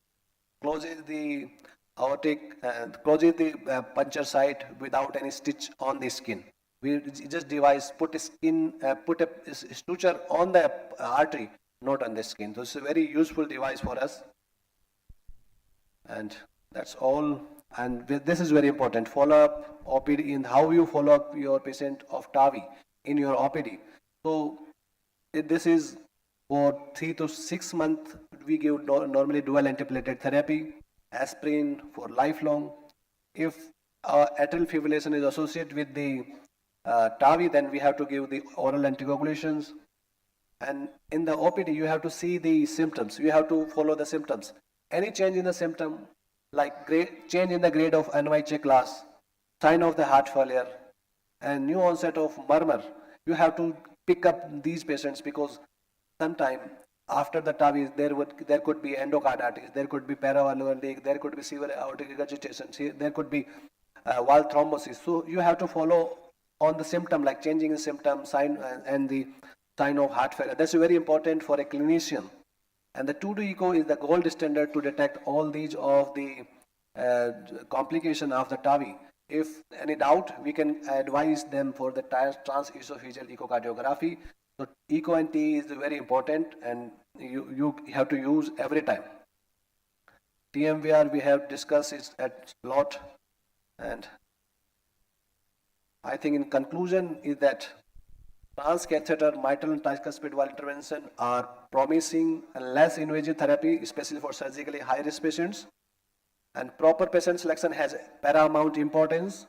closes the aortic, closes the puncture site without any stitch on the skin. We just device put a suture on the artery, not on the skin. So it's a very useful device for us. And that's all. And this is very important. Follow up OPD in how you follow up your patient of TAVI in your OPD. So this is for 3 to 6 months. We give normally dual antiplatelet therapy, aspirin for lifelong. If atrial fibrillation is associated with the TAVI, then we have to give the oral anticoagulations. And in the OPD, you have to see the symptoms. You have to follow the symptoms. Any change in the symptom, like change in the grade of NYHA class, sign of the heart failure, and new onset of murmur, you have to pick up these patients because sometime after the TAVI, there could be endocarditis, there could be paravalvular leak, there could be severe aortic regurgitation, there could be valve thrombosis. So you have to follow on the symptom, like changing the symptom, sign, and the sign of heart failure. That's very important for a clinician. And the 2D echo is the gold standard to detect all these of the complication of the TAVI. If any doubt, we can advise them for the transesophageal echocardiography. So echo and T is very important, and you have to use every time. TMVR we have discussed it at lot, and I think in conclusion is that transcatheter mitral and tricuspid valve intervention are promising and less invasive therapy, especially for surgically high-risk patients. And proper patient selection has paramount importance.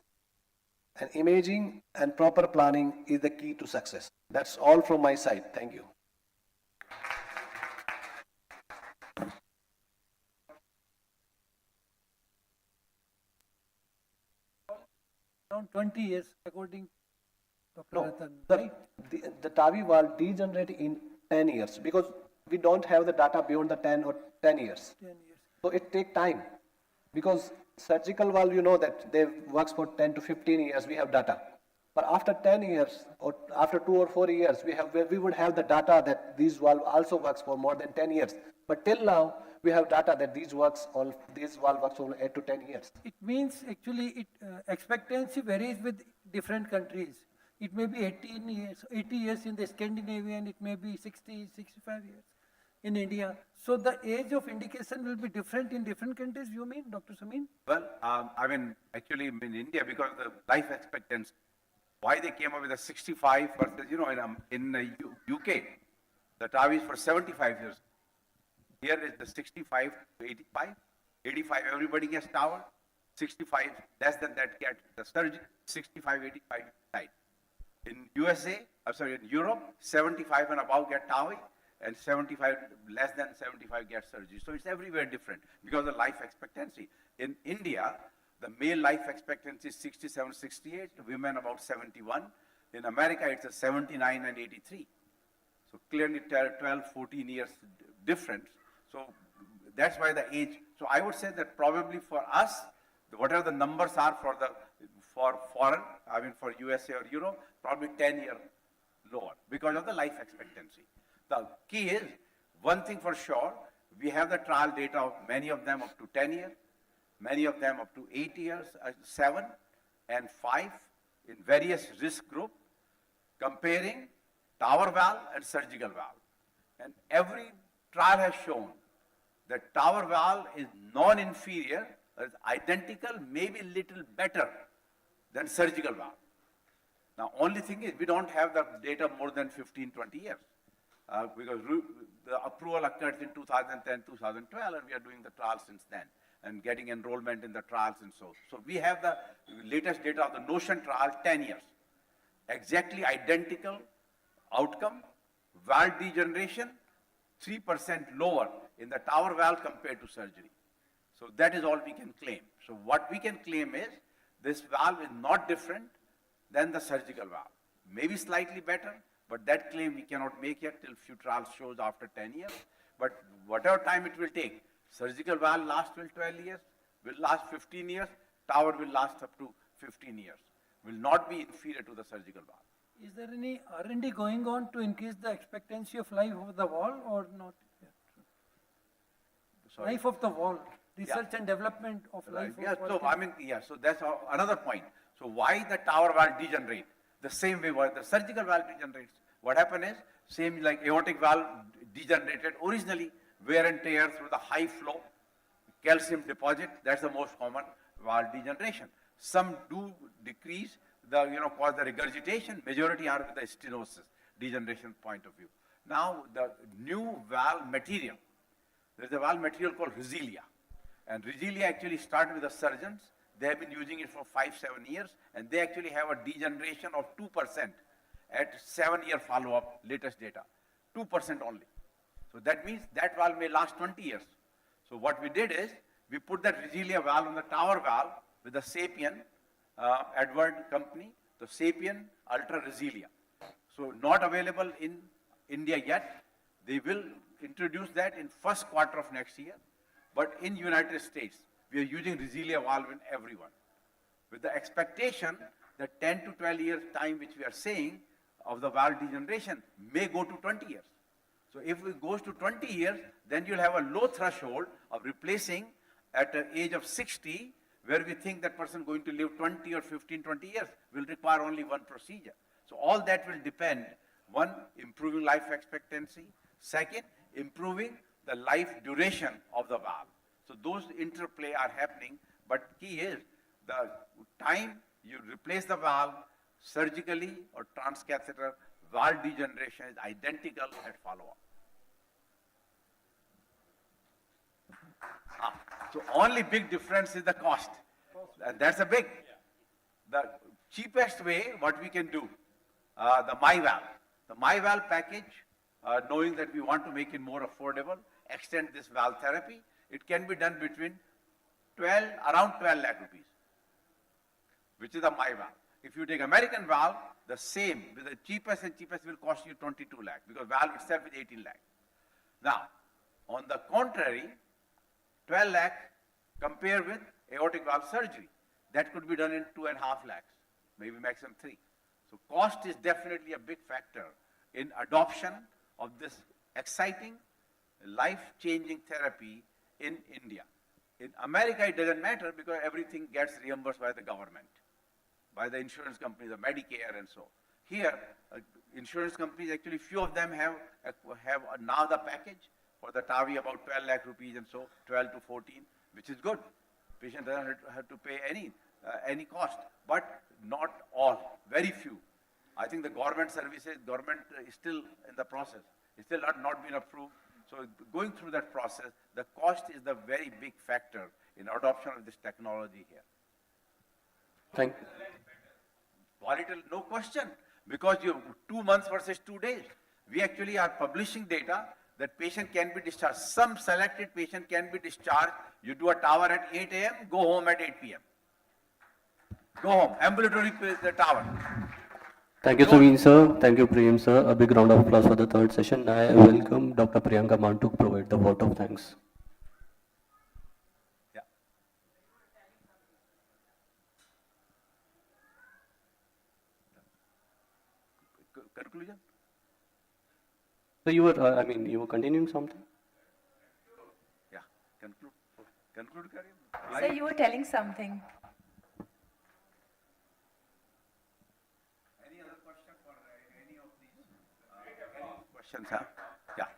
And imaging and proper planning is the key to success. That's all from my side. Thank you. Around 20 years, according to Dr. Ratan. The TAVI valve degenerate in 10 years because we don't have the data beyond the 10 years. 10 years. So it takes time because surgical valve, you know that they works for 10 to 15 years, we have data. But after 10 years or after 2 or 4 years, we would have the data that these valve also works for more than 10 years. But till now, we have data that these valve works for 8 to 10 years. It means actually expectancy varies with different countries. It may be 80 years in the Scandinavian, it may be 60, 65 years in India. So the age of indication will be different in different countries, you mean, Dr. Samin? Well, actually in India, because the life expectancy, why they came up with a 65 versus, in the UK, the TAVI is for 75 years. Here is the 65 to 85. 85, everybody gets TAVI. 65, less than that get the surgery. 65, 85 died. In in Europe, 75 and above get TAVI, and 75, less than 75 get surgery. So it's everywhere different because of life expectancy. In India, the male life expectancy is 67, 68, women about 71. In America, it's a 79 and 83. So clearly 12, 14 years difference. So that's why the age. So I would say that probably for us, whatever the numbers are for foreign, for USA or Europe, probably 10 years lower because of the life expectancy. The key is, one thing for sure, We have the trial data of many of them up to 10 years, many of them up to 8 years, 7 and 5 in various risk group, comparing tower valve and surgical valve. And every trial has shown that tower valve is non-inferior, is identical, maybe little better than surgical valve. Now, only thing is we don't have the data more than 15, 20 years because the approval occurred in 2010, 2012, and we are doing the trial since then and getting enrollment in the trials and so. So we have the latest data of the Notion trial, 10 years. Exactly identical outcome, valve degeneration, 3% lower in the tower valve compared to surgery. So that is all we can claim. So what we can claim is this valve is not different than the surgical valve. Maybe slightly better, but that claim we cannot make yet till few trials shows after 10 years. But whatever time it will take, surgical valve lasts till 12 years, will last 15 years, tower will last up to 15 years, will not be inferior to the surgical valve. Is there any R&D going on to increase the expectancy of life of the wall or not yet? Sorry. Life of the wall, research and development of life Yeah, of so wall. so that's another point. So why the tower valve degenerate? The same way why the surgical valve degenerates. What happened is, same like aortic valve degenerated originally, wear and tear through the high flow, calcium deposit, that's the most common valve degeneration. Some do decrease, cause the regurgitation, majority are with the stenosis, degeneration point of view. Now, the new valve material, there's a valve material called Resilia. And Resilia actually started with the surgeons. They have been using it for 5-7 years, and they actually have a degeneration of 2% at 7-year follow-up, latest data, 2% only. So that means that valve may last 20 years. So what we did is, we put that Resilia valve on the tower valve with the Sapien, Edward company, the Sapien Ultra Resilia. So not available in India yet. They will introduce that in first quarter of next year. But in United States, we are using Resilia valve in everyone. With the expectation that 10 to 12 years time which we are saying of the valve degeneration may go to 20 years. So if it goes to 20 years, then you'll have a low threshold of replacing at the age of 60, where we think that person going to live 20 or 15, 20 years will require only one procedure. So all that will depend, one, improving life expectancy, second, improving the life duration of the valve. So those interplay are happening, but key is the time you replace the valve surgically or transcatheter, valve degeneration is identical at follow-up. So only big difference is the cost. And that's a big. The cheapest way, what we can do, the MyValve. The MyValve package, knowing that we want to make it more affordable, extend this valve therapy, it can be done between around 12 lakh rupees, which is the MyValve. If you take American valve, the same, with the cheapest and cheapest will cost you 22 lakh, because valve itself is 18 lakh. Now, on the contrary, 12 lakh compared with aortic valve surgery, that could be done in 2.5 lakhs, maybe maximum 3. So cost is definitely a big factor in adoption of this exciting, life-changing therapy in India. In America, it doesn't matter because everything gets reimbursed by the government, by the insurance companies, the Medicare and so. Here, insurance companies, actually few of them have now the package for the TAVI about 12 lakh rupees and so, 12 to 14, which is good. Patient doesn't have to pay any cost, but not all, very few. I think the government services, government is still in the process. It's still not been approved. So going through that process, the cost is the very big factor in adoption of this technology here. Thank you. Quality, no question, because you 2 months versus 2 days. We actually are publishing data that patient can be discharged. Some selected patient can be discharged. You do a tower at 8 a.m., go home at 8 p.m. Go home, ambulatory the tower. Thank you, Sumeen sir. Thank you, Prem sir. A big round of applause for the third session. I welcome Dr. Priyanka Mann to provide the vote of thanks. Yeah. Conclusion? So you were, you were continuing something? Conclude करिए. Sir, you were telling something. Any other question for any of these questions? Huh? Yeah.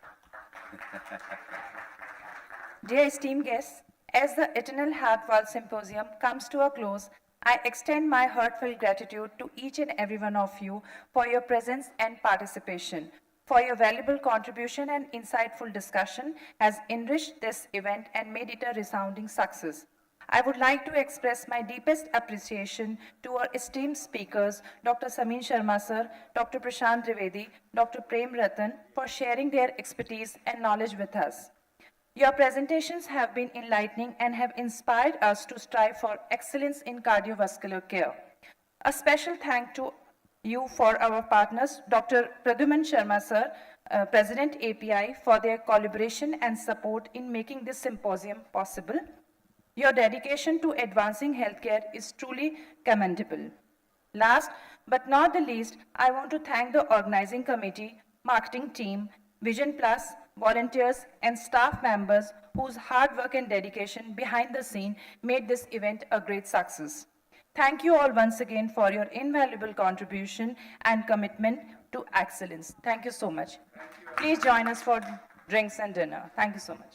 Dear esteemed guests, as the Eternal Heart Valve Symposium comes to a close, I extend my heartfelt gratitude to each and every one of you for your presence and participation. For your valuable contribution and insightful discussion has enriched this event and made it a resounding success. I would like to express my deepest appreciation to our esteemed speakers, Dr. Samin Sharma sir, Dr. Prashant Trivedi, Dr. Prem Ratan, for sharing their expertise and knowledge with us. Your presentations have been enlightening and have inspired us to strive for excellence in cardiovascular care. A special thank to you for our partners, Dr. Pradyuman Sharma sir, President API, for their collaboration and support in making this symposium possible. Your dedication to advancing healthcare is truly commendable. Last but not the least, I want to thank the organizing committee, marketing team, Vision Plus, volunteers and staff members whose hard work and dedication behind the scene made this event a great success. Thank you all once again for your invaluable contribution and commitment to excellence. Thank you so much. Please join us for drinks and dinner. Thank you so much.